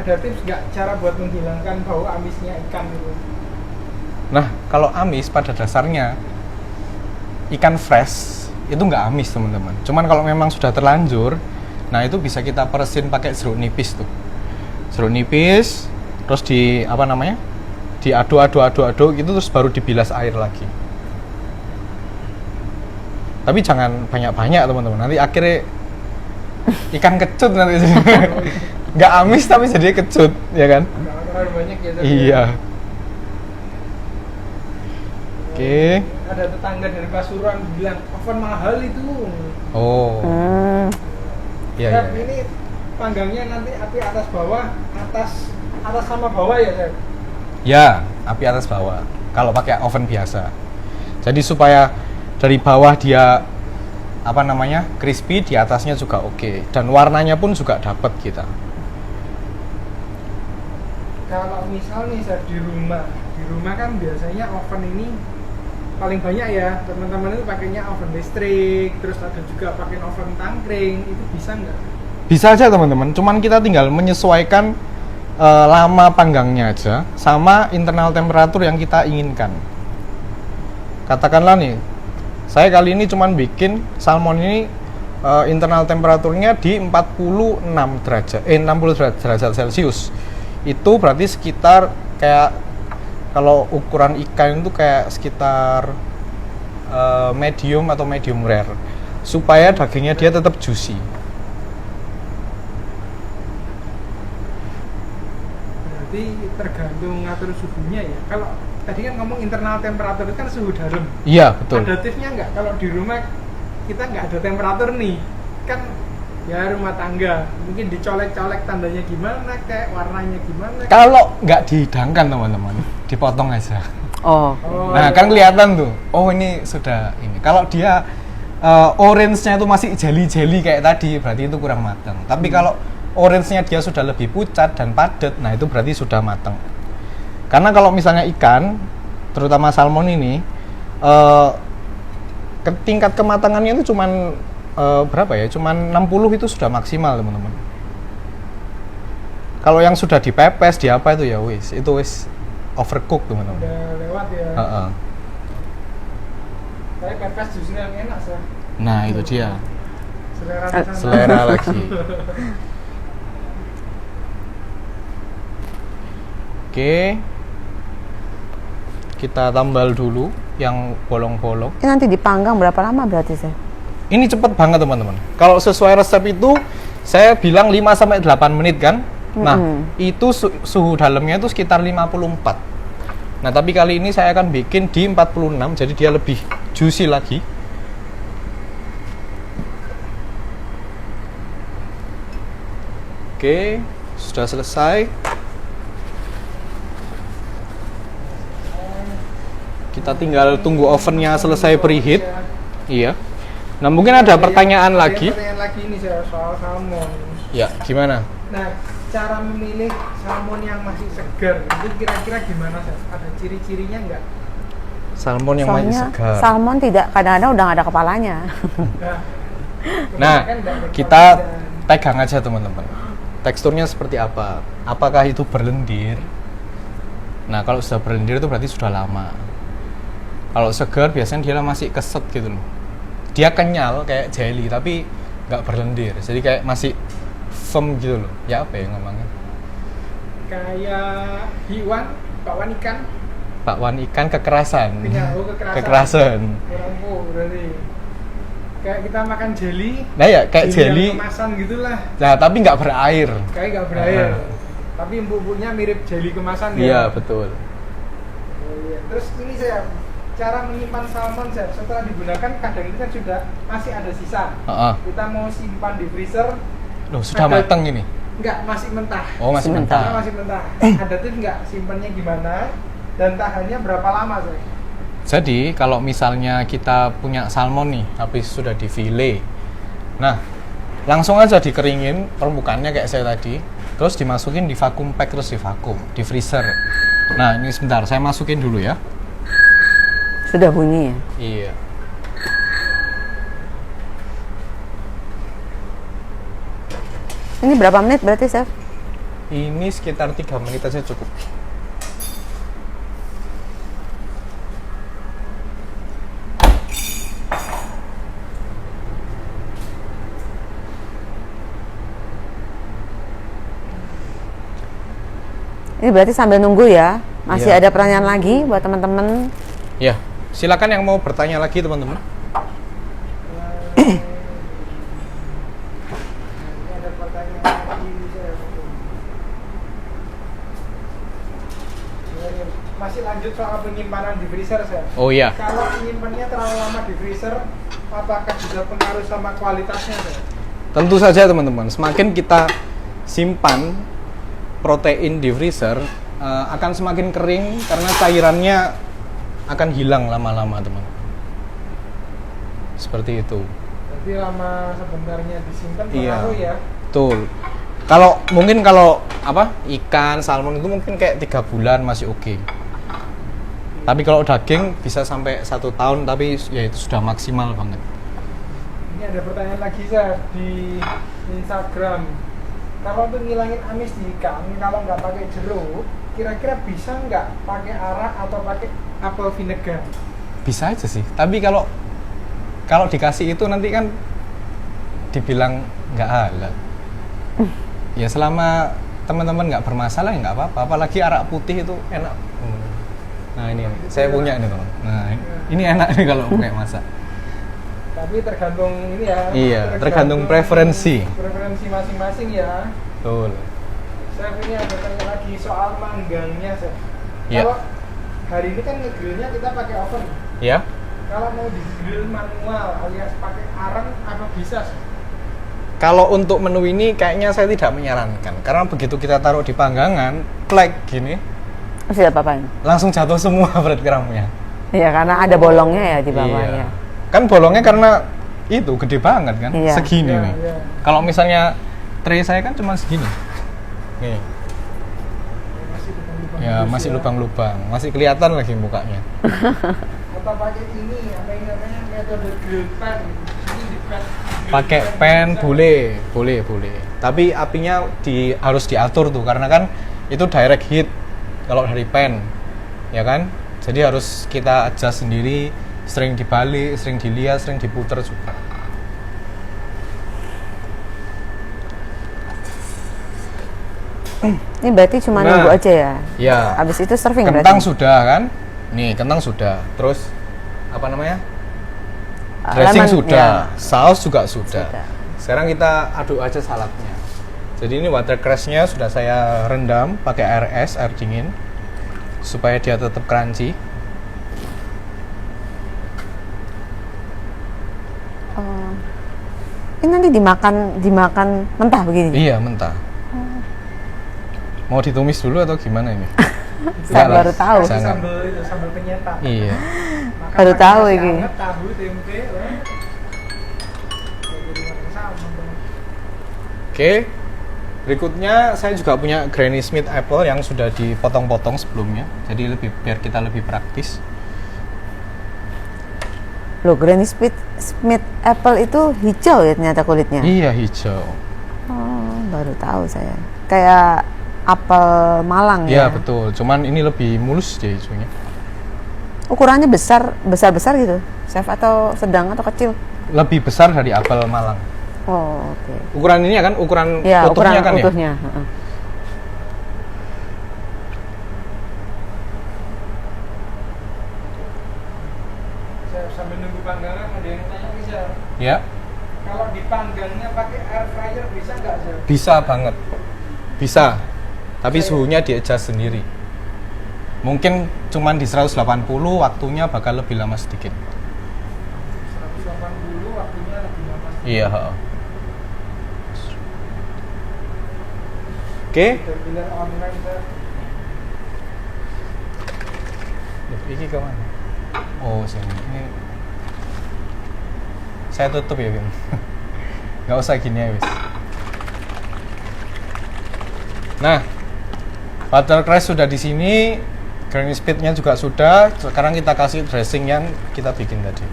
Ada tips nggak cara buat menghilangkan bau amisnya ikan gitu? Nah, kalau amis pada dasarnya ikan fresh itu nggak amis teman-teman. Cuman kalau memang sudah terlanjur, nah itu bisa kita peresin pakai jeruk nipis tuh. Jeruk nipis, terus di apa namanya? Diaduk gitu terus baru dibilas air lagi. Tapi jangan banyak-banyak teman-teman. Nanti akhirnya ikan kecut nanti. Nggak amis tapi jadi kecut, ya kan? Nggak terlalu banyak ya chef. Iya. Oke. Ada tetangga dari Pasuruan bilang oven mahal itu. Oh. Iya, Chef, iya. ini panggangnya nanti api atas bawah, atas sama bawah ya chef? Ya, api atas bawah. Kalau pakai oven biasa. Jadi supaya dari bawah dia apa namanya crispy, di atasnya juga oke. Dan warnanya pun juga dapat kita. Kalau misal nih chef di rumah kan biasanya oven ini paling banyak ya teman-teman itu pakainya oven listrik, terus ada juga pakai oven tangkring, itu bisa nggak? Bisa aja teman-teman. Cuman kita tinggal menyesuaikan lama panggangnya aja sama internal temperatur yang kita inginkan. Katakanlah nih, saya kali ini cuman bikin salmon ini internal temperaturnya di 60 derajat Celcius. Itu berarti sekitar kayak kalau ukuran ikan itu kayak sekitar medium atau medium rare, supaya dagingnya dia tetap juicy. berarti tergantung ngatur suhunya ya. Kalau tadi kan ngomong internal temperatur itu kan suhu dalam. Iya, betul. Adaptifnya nggak, kalau di rumah kita nggak ada temperatur nih, kan ya rumah tangga, mungkin dicolek-colek tandanya gimana, kayak warnanya gimana. Kalau nggak dihidangkan teman-teman, dipotong aja. Oh. Nah, kan kelihatan tuh. Oh, ini sudah ini. Kalau dia orange-nya itu masih jelly-jelly kayak tadi, berarti itu kurang matang. Tapi kalau orange-nya dia sudah lebih pucat dan padat, nah itu berarti sudah matang. Karena kalau misalnya ikan, terutama salmon ini, tingkat kematangannya itu cuman berapa ya? Cuman 60 itu sudah maksimal, teman-teman. Kalau yang sudah dipepes, di apa itu ya wis, itu wis overcook, teman-teman. Udah lewat ya. Tapi pepes justru yang enak sih. Nah, itu dia. Selera di sana. Selera lagi. Oke. Kita tambal dulu yang bolong-bolong. Ini nanti dipanggang berapa lama berarti sih? Ini cepet banget, teman-teman. Kalau sesuai resep itu saya bilang 5 sampai 8 menit kan. Nah, itu suhu dalamnya itu sekitar 54. Nah, tapi kali ini saya akan bikin di 46, jadi dia lebih juicy lagi. Oke, sudah selesai. Kita tinggal tunggu ovennya selesai preheat. Iya. Nah, mungkin ada pertanyaan lagi. Pertanyaan lagi ini soal salmon. Ya, gimana? Nah, cara memilih salmon yang masih segar itu kira-kira gimana sih? Ada ciri-cirinya nggak? Salmon yang masih Soalnya segar. salmon tidak, kadang-kadang udah nggak ada kepalanya. Nah, kebanyakan nggak ada kita kepala. pegang aja, teman-teman. Teksturnya seperti apa? Apakah itu berlendir? Nah, kalau sudah berlendir itu berarti sudah lama. Kalau segar biasanya dia masih keset gitu loh. Dia kenyal kayak jelly tapi nggak berlendir. Jadi kayak masih firm gitu loh. Ya apa ya ngomongnya? Kayak bakwan ikan. Bakwan ikan kekerasan. Kekerasan. Kekerasan. Kurang berarti. Kayak kita makan jelly. Nah ya kayak jelly. yang kemasan gitulah. Nah tapi nggak berair. Kayak nggak berair. Tapi empuk-empuknya mirip jelly kemasan ya. Iya betul. Oh, iya. Terus ini saya cara menyimpan salmon saya setelah digunakan kadang itu kan sudah masih ada sisa. Kita mau simpan di freezer. Loh sudah matang ini? Enggak, masih mentah. Oh masih mentah. Masih mentah. Ada tips nggak simpannya gimana dan tahannya berapa lama saya? Jadi kalau misalnya kita punya salmon nih habis sudah di fillet, nah langsung aja dikeringin permukaannya kayak saya tadi, terus dimasukin di vacuum pack, terus di vakum di freezer. Nah ini sebentar saya masukin dulu ya. Sudah bunyi ya? Iya. Ini berapa menit berarti, Chef? Ini sekitar 3 menit aja cukup. Ini berarti sambil nunggu ya? Masih Iya. ada pertanyaan lagi buat teman-teman? Ya, silakan yang mau bertanya lagi teman-teman. Ini ada pertanyaan lagi saya. Ini masih lanjut soal penyimpanan di freezer saya. Oh iya. Kalau menyimpannya terlalu lama di freezer, apakah bisa pengaruh sama kualitasnya saya? Tentu saja teman-teman, semakin kita simpan protein di freezer akan semakin kering karena cairannya akan hilang lama-lama teman. Seperti itu. Jadi lama sebenarnya disimpan Iya. pengaruh ya. Betul. Kalau ikan, salmon itu mungkin kayak 3 bulan masih oke. Tapi kalau daging bisa sampai 1 tahun, tapi ya itu sudah maksimal banget. Ini ada pertanyaan lagi saya di Instagram. Kalau untuk ngilangin amis di ikan, kalau nggak pakai jeruk, kira-kira bisa nggak pakai arak atau pakai apel vinegar? Bisa aja sih. Tapi kalau dikasih itu nanti kan dibilang nggak halal. Ya selama teman-teman nggak bermasalah ya nggak apa-apa. Apalagi arak putih itu enak. Nah ini saya punya ini teman. Nah ini enak nih kalau pakai masak. Tapi tergantung ini ya. Iya, tergantung preferensi. Preferensi masing-masing ya. Betul. Chef, ini ada tanya lagi soal manggangnya, Chef. Iya. Kalau hari ini kan ngegrillnya kita pakai oven. Ya. Kalau mau di-grill manual alias pakai arang apa bisa, Chef? Kalau untuk menu ini kayaknya saya tidak menyarankan karena begitu kita taruh di panggangan, plek gini, Masih ada apa-apain? langsung jatuh semua breadcrumbnya. Iya, karena ada bolongnya ya di bawahnya. Iya. Kan bolongnya karena itu gede banget kan, Iya. segini Iya, nih. iya. Kalau misalnya tray saya kan cuma segini. Nih, Masih lubang-lubang ya halus masih lubang-lubang, masih kelihatan lagi mukanya. Atau pakai ini, apa yang namanya metode grill pan. Ini di pan. Pakai pan boleh. Tapi apinya harus diatur tuh karena kan itu direct heat kalau dari pan, ya kan? Jadi harus kita adjust sendiri, sering dibalik, sering dilihat, sering diputer juga. Ini berarti cuma Nah. nunggu aja ya? Ya. Habis itu serving Kentang berarti? sudah kan? Nih, kentang sudah. Terus apa namanya? Dressing Lemon, sudah, ya. saus juga sudah. Sudah. Sekarang kita aduk aja saladnya. Jadi ini watercress-nya sudah saya rendam pakai air es, air dingin, supaya dia tetap crunchy. Oh. Ini nanti dimakan mentah begini? Iya, mentah. Mau ditumis dulu atau gimana ini? Saya Enggak lah, baru tahu. jangan. Sambal penyetak. Iya. Makan Baru tahu pakai ini. anget, tahu, tempe, jadi makan salmon dong. Oke. Berikutnya saya juga punya Granny Smith apple yang sudah dipotong-potong sebelumnya. Jadi biar kita lebih praktis. Loh, Granny Smith apple itu hijau ya ternyata kulitnya? Iya, hijau. Oh, baru tahu saya. Kayak apel Malang Iya, ya? betul. Cuman ini lebih mulus dia hijaunya. Ukurannya besar gitu, chef, atau sedang atau kecil? Lebih besar dari apel Malang. Oh, oke. Ukuran ini ya kan, ukuran Ya, utuhnya ukuran kan utuhnya. ya? heeh. Saya sambil nunggu panggangan ada yang tanya bisa. Ya, Kalau dipanggangnya pakai air fryer bisa nggak, Chef? bisa banget. Bisa. Tapi suhunya di-adjust sendiri. Mungkin cuman di 180, waktunya bakal lebih lama sedikit. 180 waktunya lebih lama. Iya, heeh. Oke. Benar-benar online, Chef. Loh, ini kemana? Oh, sini. Ini saya tutup ya, Bim. Nggak usah gini ya, wis. Nah, watercress sudah di sini, Granny Smith-nya juga sudah. Sekarang kita kasih dressing yang kita bikin tadi.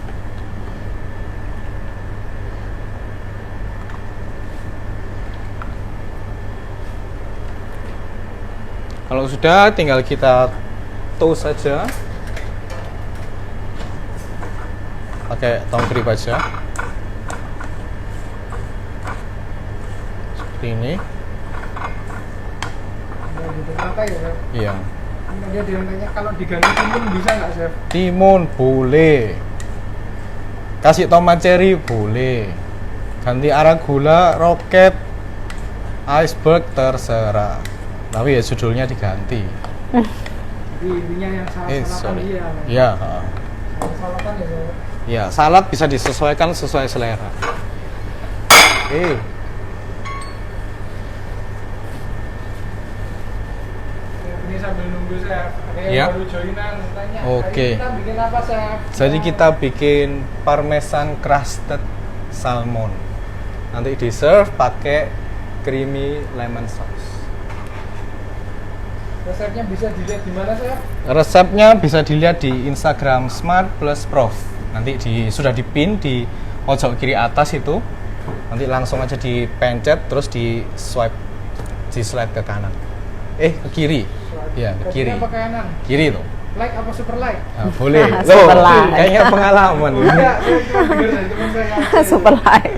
Kalau sudah, tinggal kita toast saja. Pakai tong grip aja. Seperti ini. Nah, gitu. Kenapa ya, Chef? Iya. Tadi ada yang tanya kalau diganti timun bisa nggak, Chef? Timun boleh. Kasih tomat cherry boleh. Ganti arang gula, roket, iceberg terserah. Tapi ya judulnya diganti. Jadi intinya yang salah-salahan Sorry. dia. Iya, heeh. Salah-salahan ya, Chef? Ya, salad bisa disesuaikan sesuai selera. Oke. Ini sambil nunggu, Chef. Ada yang Ya. baru joinan tanya. Oke. Hari ini kita bikin apa, Chef? Jadi kita bikin parmesan crusted salmon. Nanti di serve pakai creamy lemon sauce. Resepnya bisa dilihat di mana, Chef? Resepnya bisa dilihat di Instagram Smart Plus Prof. Nanti sudah dipin di pojok kiri atas itu. Nanti langsung aja dipencet terus di swipe, di slide ke kanan. Ke kiri. Ya, ke kiri. Apa kanan? Kiri tuh. Like apa super like? Nah, boleh. Super like. Kayaknya pengalaman. Enggak, saya cuma denger dari teman saya. Super like.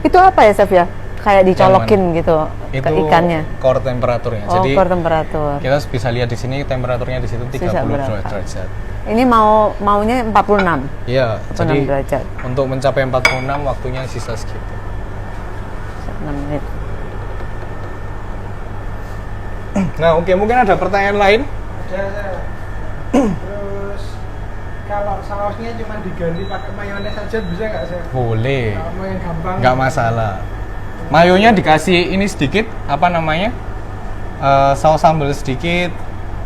Itu apa ya, chef ya? Kayak dicolokin gitu Itu ke ikannya. core temperaturnya. Oh, Jadi core temperatur. kita bisa lihat di sini temperaturnya di situ 30 berapa? derajat. Ini maunya 46. Iya, 46 jadi derajat. untuk mencapai 46 waktunya sisa segitu. 6 menit. Nah, oke, mungkin ada pertanyaan lain? Ada saya. Terus kalau sausnya cuma diganti pakai mayones saja bisa nggak saya? Boleh. Kalau mau yang gampang. Nggak masalah. Mayonya dikasih ini sedikit, apa namanya? Saus sambal sedikit,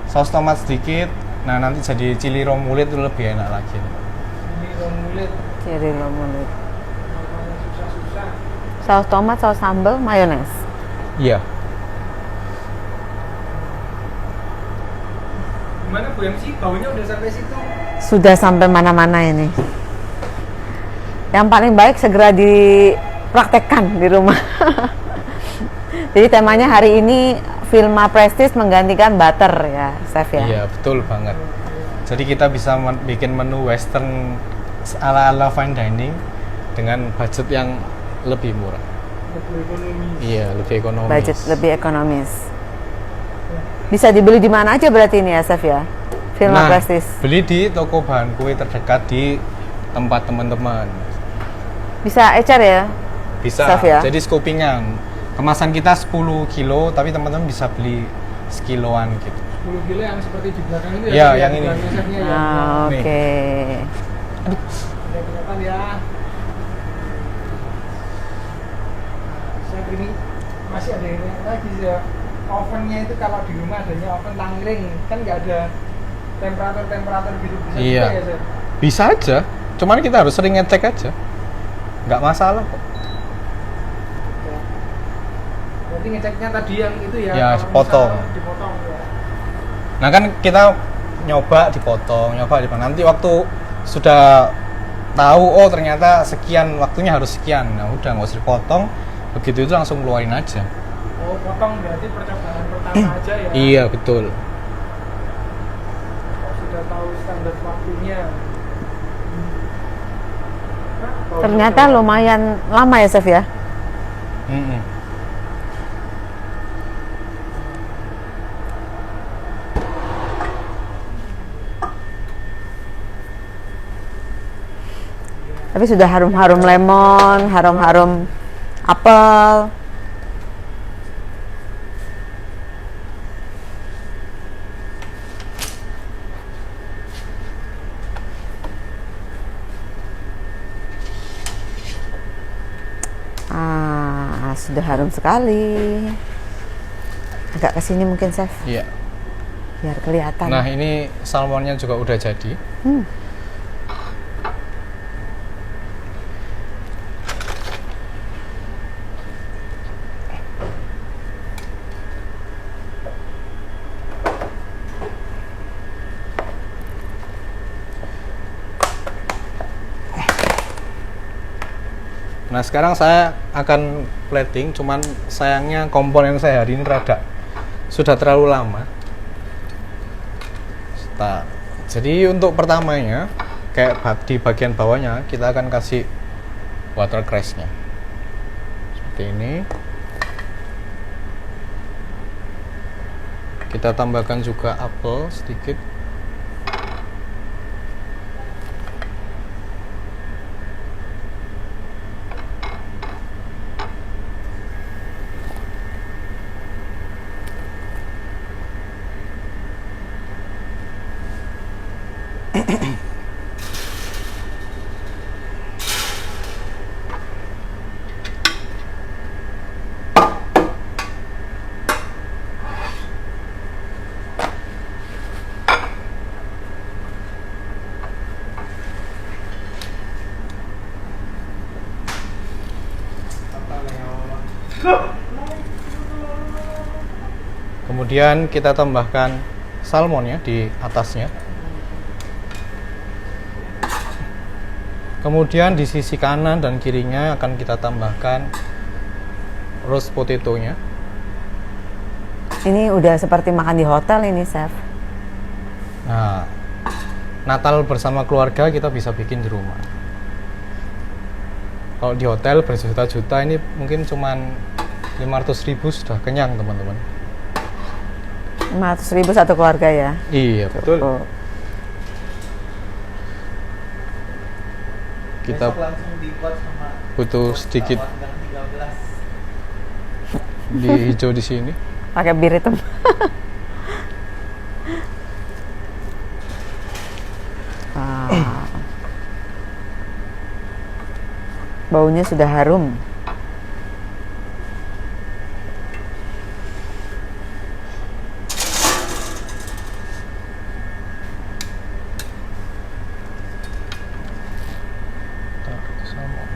saus tomat sedikit. Nah, nanti jadi chili romulit itu lebih enak lagi. Ini romulit. Ciri lo mulut. Namanya susah-susah. Saus tomat, saus sambal, mayones. Iya. Gimana Bu MC? Baunya udah sampai situ? Sudah sampai mana-mana ini. Yang paling baik segera dipraktekkan di rumah. Jadi temanya hari ini Vilma Prestige menggantikan butter ya, chef ya. Iya, betul banget. Jadi kita bisa bikin menu western ala-ala fine dining dengan budget yang lebih murah. Lebih ekonomi. Iya, lebih ekonomis. Budget lebih ekonomis. Bisa dibeli di mana aja berarti ini ya, chef ya? Vilma Nah, Prestige. beli di toko bahan kue terdekat di tempat teman-teman. Bisa ecer ya? Bisa. Chef ya? Jadi scoopingan. Kemasan kita 10 kilo, tapi teman-teman bisa beli sekiloan gitu. 10 kilo yang seperti di belakang itu Iya, ya? yang di ini. belakang chefnya ya. Ah, Nih. oke. Udah kelihatan ya. Chef ini masih ada yang lagi ya. Ovennya itu kalau di rumah adanya oven tangring, kan nggak ada temperatur gitu. Bisa juga Iya. ya, Chef? Bisa aja. Cuman kita harus sering ngecek aja. Nggak masalah kok. Ya. Berarti ngeceknya tadi yang itu ya? Ya, kalau potong. misal Dipotong ya. Nah kan kita nyoba dipotong. Nanti waktu sudah tahu, oh ternyata sekian waktunya harus sekian. Nah udah nggak usah dipotong. Begitu itu langsung keluarin aja. Oh, potong berarti percobaan pertama aja ya? Iya betul. Kalau sudah tahu standar waktunya. Nah, kalau Ternyata sudah- lumayan lama ya, chef ya? Mm-mm. Tapi sudah harum-harum lemon, harum-harum apel. Ah, sudah harum sekali. Agak ke sini mungkin, chef, Iya. biar kelihatan. Nah ini salmonnya juga udah jadi. Hmm. Nah sekarang saya akan plating, cuman sayangnya komponen saya hari ini sudah terlalu lama. Jadi untuk pertamanya, kayak di bagian bawahnya kita akan kasih watercress-nya seperti ini. Kita tambahkan juga apel sedikit. Kemudian kita tambahkan salmonnya di atasnya. Kemudian di sisi kanan dan kirinya akan kita tambahkan roast potato-nya. Ini udah seperti makan di hotel ini, chef. Nah, Natal bersama keluarga kita bisa bikin di rumah. Kalau di hotel berjuta-juta, ini mungkin cuman 500.000 sudah kenyang teman-teman. 500.000 satu keluarga ya. Iya betul. Oh. Kita Besok langsung dibuat sama butuh sedikit. tanggal 13. di hijau di sini. Pakai bir hitam. Ah. Baunya sudah harum. Salmon.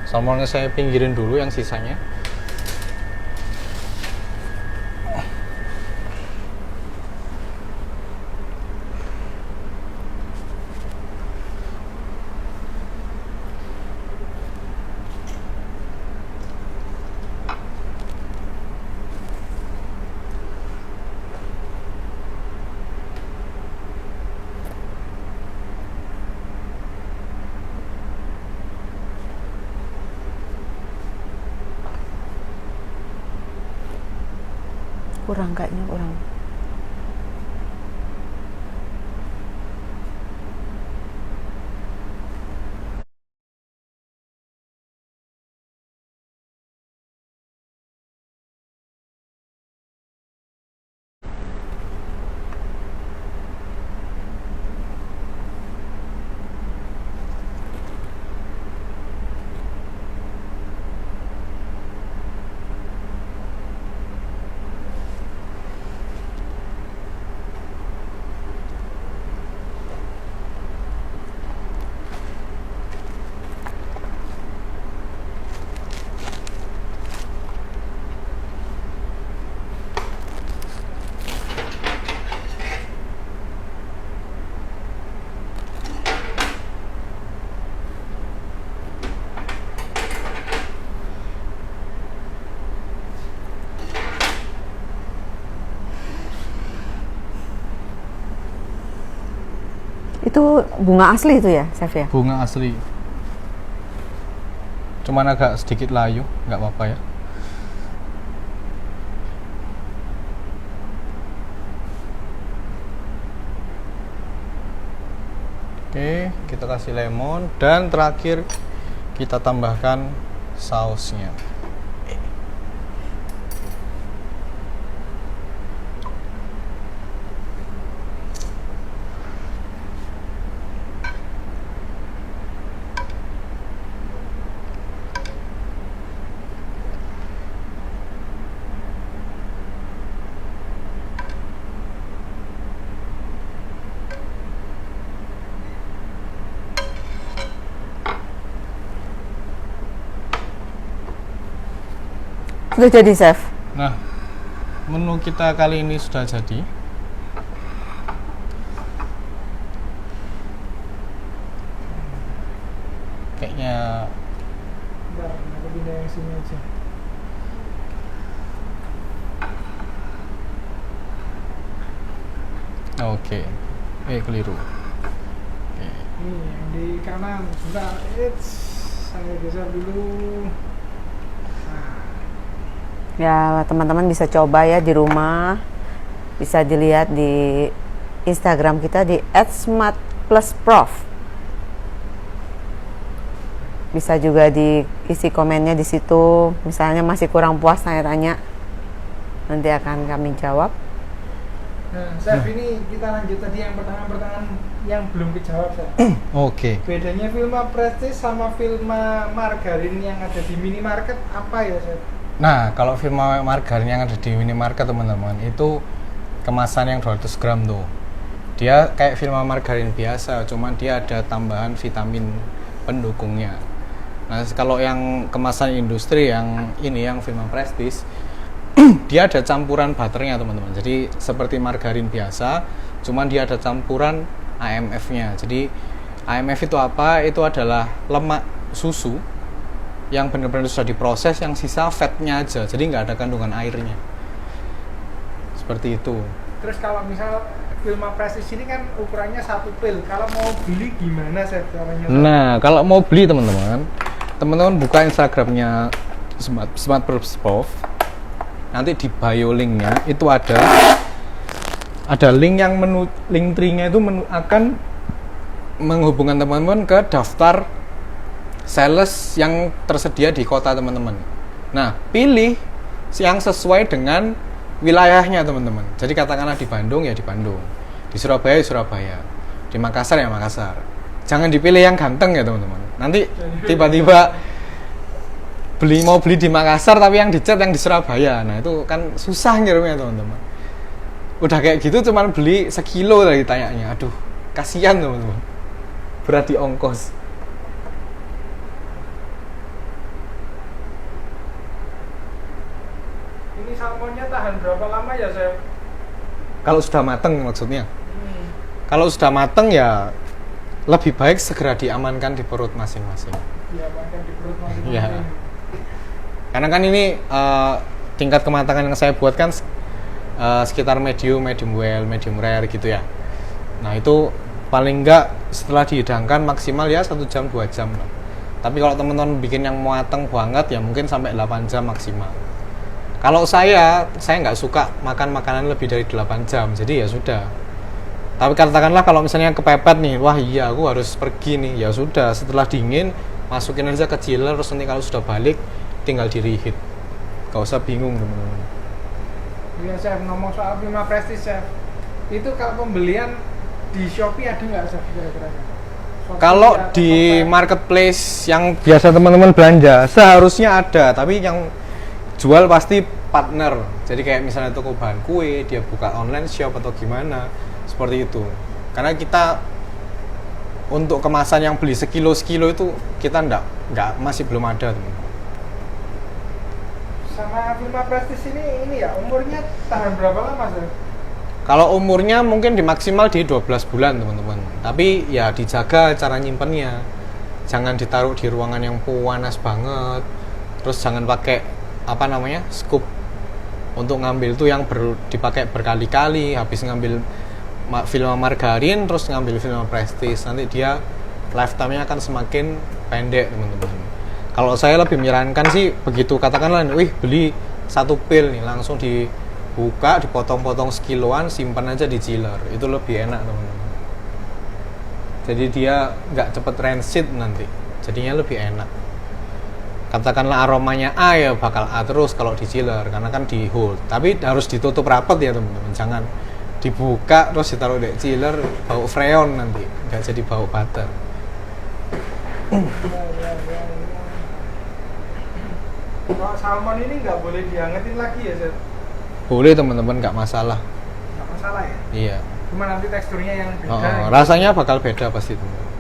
Salmonnya saya pinggirin dulu yang sisanya. Kurang kayaknya kurang. Itu bunga asli itu ya, Chef ya? Bunga asli. Cuman agak sedikit layu, nggak apa-apa ya. Oke, kita kasih lemon dan terakhir kita tambahkan sausnya. Sudah jadi, Chef. Nah, menu kita kali ini sudah jadi. Kayaknya Bentar, aku pindah yang sini aja. oke. Keliru. Oke. Nih, yang di kanan. Bentar, saya geser dulu. Nah, Ya, teman-teman bisa coba ya di rumah. Bisa dilihat di Instagram kita di @smartplusprof. Bisa juga diisi komennya di situ. Misalnya masih kurang puas tanya-tanya, nanti akan kami jawab. nah, Chef, ini kita lanjut tadi yang pertanyaan-pertanyaan yang belum dijawab, Chef. Oke. Bedanya Vilma Prestige sama Vilma Margarin yang ada di minimarket apa ya, Chef? Nah, kalau Vilma margarin yang ada di minimarket teman-teman, itu kemasan yang 200 gram tuh. Dia kayak Vilma margarin biasa, cuman dia ada tambahan vitamin pendukungnya. Nah, kalau yang kemasan industri yang ini yang Vilma Prestige, dia ada campuran butternya teman-teman. Jadi seperti margarin biasa, cuman dia ada campuran AMF-nya. Jadi AMF itu apa? Itu adalah lemak susu yang benar-benar sudah diproses, yang sisa fatnya aja, jadi nggak ada kandungan airnya, seperti itu. Terus kalau misal Vilma Prestige ini kan ukurannya 1 pil, kalau mau beli gimana, Chef, caranya? Nah, kalau mau beli teman-teman buka Instagramnya Smartplusprof, nanti di bio linknya itu ada link yang link tree-nya itu akan menghubungkan teman-teman ke daftar sales yang tersedia di kota teman-teman. Nah, pilih yang sesuai dengan wilayahnya teman-teman. Jadi katakanlah di Bandung ya di Bandung, di Surabaya ya Surabaya, di Makassar ya Makassar. Jangan dipilih yang ganteng ya teman-teman. Nanti tiba-tiba mau beli di Makassar tapi yang dicat yang di Surabaya. Nah itu kan susah ngirimnya teman-teman. Udah kayak gitu cuman beli sekilo lagi tanyanya. Aduh, kasihan teman-teman. Berat di ongkos. Ini salmonnya tahan berapa lama ya, Chef? Kalau sudah mateng maksudnya. Kalau sudah mateng ya lebih baik segera diamankan di perut masing-masing. Ya, makan di perut masing-masing. Iya. Karena kan ini tingkat kematangan yang saya buat kan sekitar medium, medium well, medium rare gitu ya. Nah itu paling enggak setelah dihidangkan maksimal ya 1 jam 2 jam lah. Tapi kalau teman-teman bikin yang mateng banget ya mungkin sampai 8 jam maksimal. Kalau saya nggak suka makan makanan lebih dari 8 jam, jadi ya sudah. Tapi katakanlah kalau misalnya kepepet nih, wah iya aku harus pergi nih, ya sudah setelah dingin masukin aja ke chiller, terus nanti kalau sudah balik tinggal di reheat. Gak usah bingung teman-teman. Iya, Chef, ngomong soal Prima Prestige, Chef. Itu kalau pembelian di Shopee ada nggak, Chef, kira-kira? Kalau di marketplace yang biasa teman-teman belanja seharusnya ada, tapi yang jual pasti partner. Jadi kayak misalnya toko bahan kue, dia buka online shop atau gimana, seperti itu. Karena kita untuk kemasan yang beli sekilo itu kita nggak masih belum ada teman. Sama Prima Prestige ini ya umurnya tahan berapa lama, Chef? Kalau umurnya mungkin dimaksimal di 12 bulan teman-teman. Tapi ya dijaga cara nyimpennya. Jangan ditaruh di ruangan yang panas banget. Terus jangan pakai scoop untuk ngambil tuh yang dipakai berkali-kali. Habis ngambil film margarin terus ngambil film Prestige, nanti dia lifetime-nya akan semakin pendek teman-teman. Kalau saya lebih menyarankan sih begitu katakanlah, beli 1 pil nih langsung dibuka, dipotong-potong sekiloan, simpan aja di chiller, itu lebih enak teman-teman. Jadi dia nggak cepet rancid nanti, jadinya lebih enak. Katakanlah aromanya A ya bakal A terus kalau di chiller karena kan di hold, tapi harus ditutup rapat ya teman-teman, jangan dibuka terus ditaruh di chiller bau freon nanti, nggak jadi bau butter. Kalau salmon ini nggak boleh dihangetin lagi ya, Chef? Boleh teman-teman, nggak masalah. Nggak masalah ya? Iya. Cuma nanti teksturnya yang beda. Oh, rasanya bakal beda pasti teman-teman.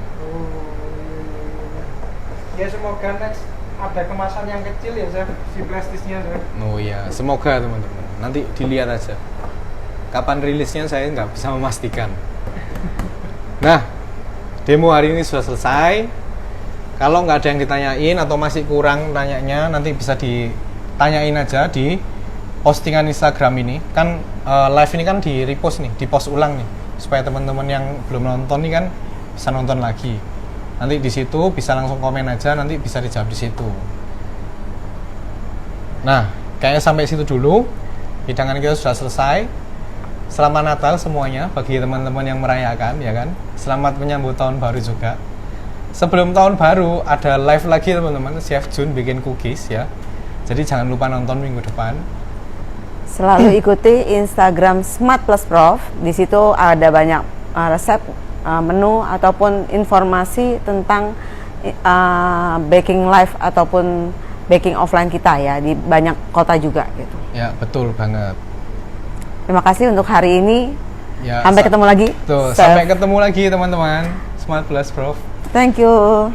Ya semoga next ada kemasan yang kecil ya, Chef, si Prestige-nya, Chef. Oh iya, semoga teman-teman. Nanti dilihat aja. Kapan rilisnya saya nggak bisa memastikan. Nah, demo hari ini sudah selesai. Kalau nggak ada yang ditanyain atau masih kurang tanyanya, nanti bisa ditanyain aja di postingan Instagram ini. Kan live ini kan di repost nih, di post ulang nih, supaya teman-teman yang belum nonton nih kan bisa nonton lagi. Nanti di situ bisa langsung komen aja, nanti bisa dijawab di situ. Nah, kayaknya sampai situ dulu. Hidangan kita sudah selesai. Selamat Natal semuanya bagi teman-teman yang merayakan, ya kan. Selamat menyambut tahun baru juga. Sebelum tahun baru ada live lagi teman-teman, Chef Jun bikin cookies ya. Jadi jangan lupa nonton minggu depan. Selalu ikuti Instagram Smart Plus Prof. Di situ ada banyak resep, menu ataupun informasi tentang baking live ataupun baking offline kita ya, di banyak kota juga gitu. Ya, betul banget. Terima kasih untuk hari ini. Ya, sampai ketemu lagi. Tuh, sampai ketemu lagi teman-teman. Smart Plus Prof. Thank you.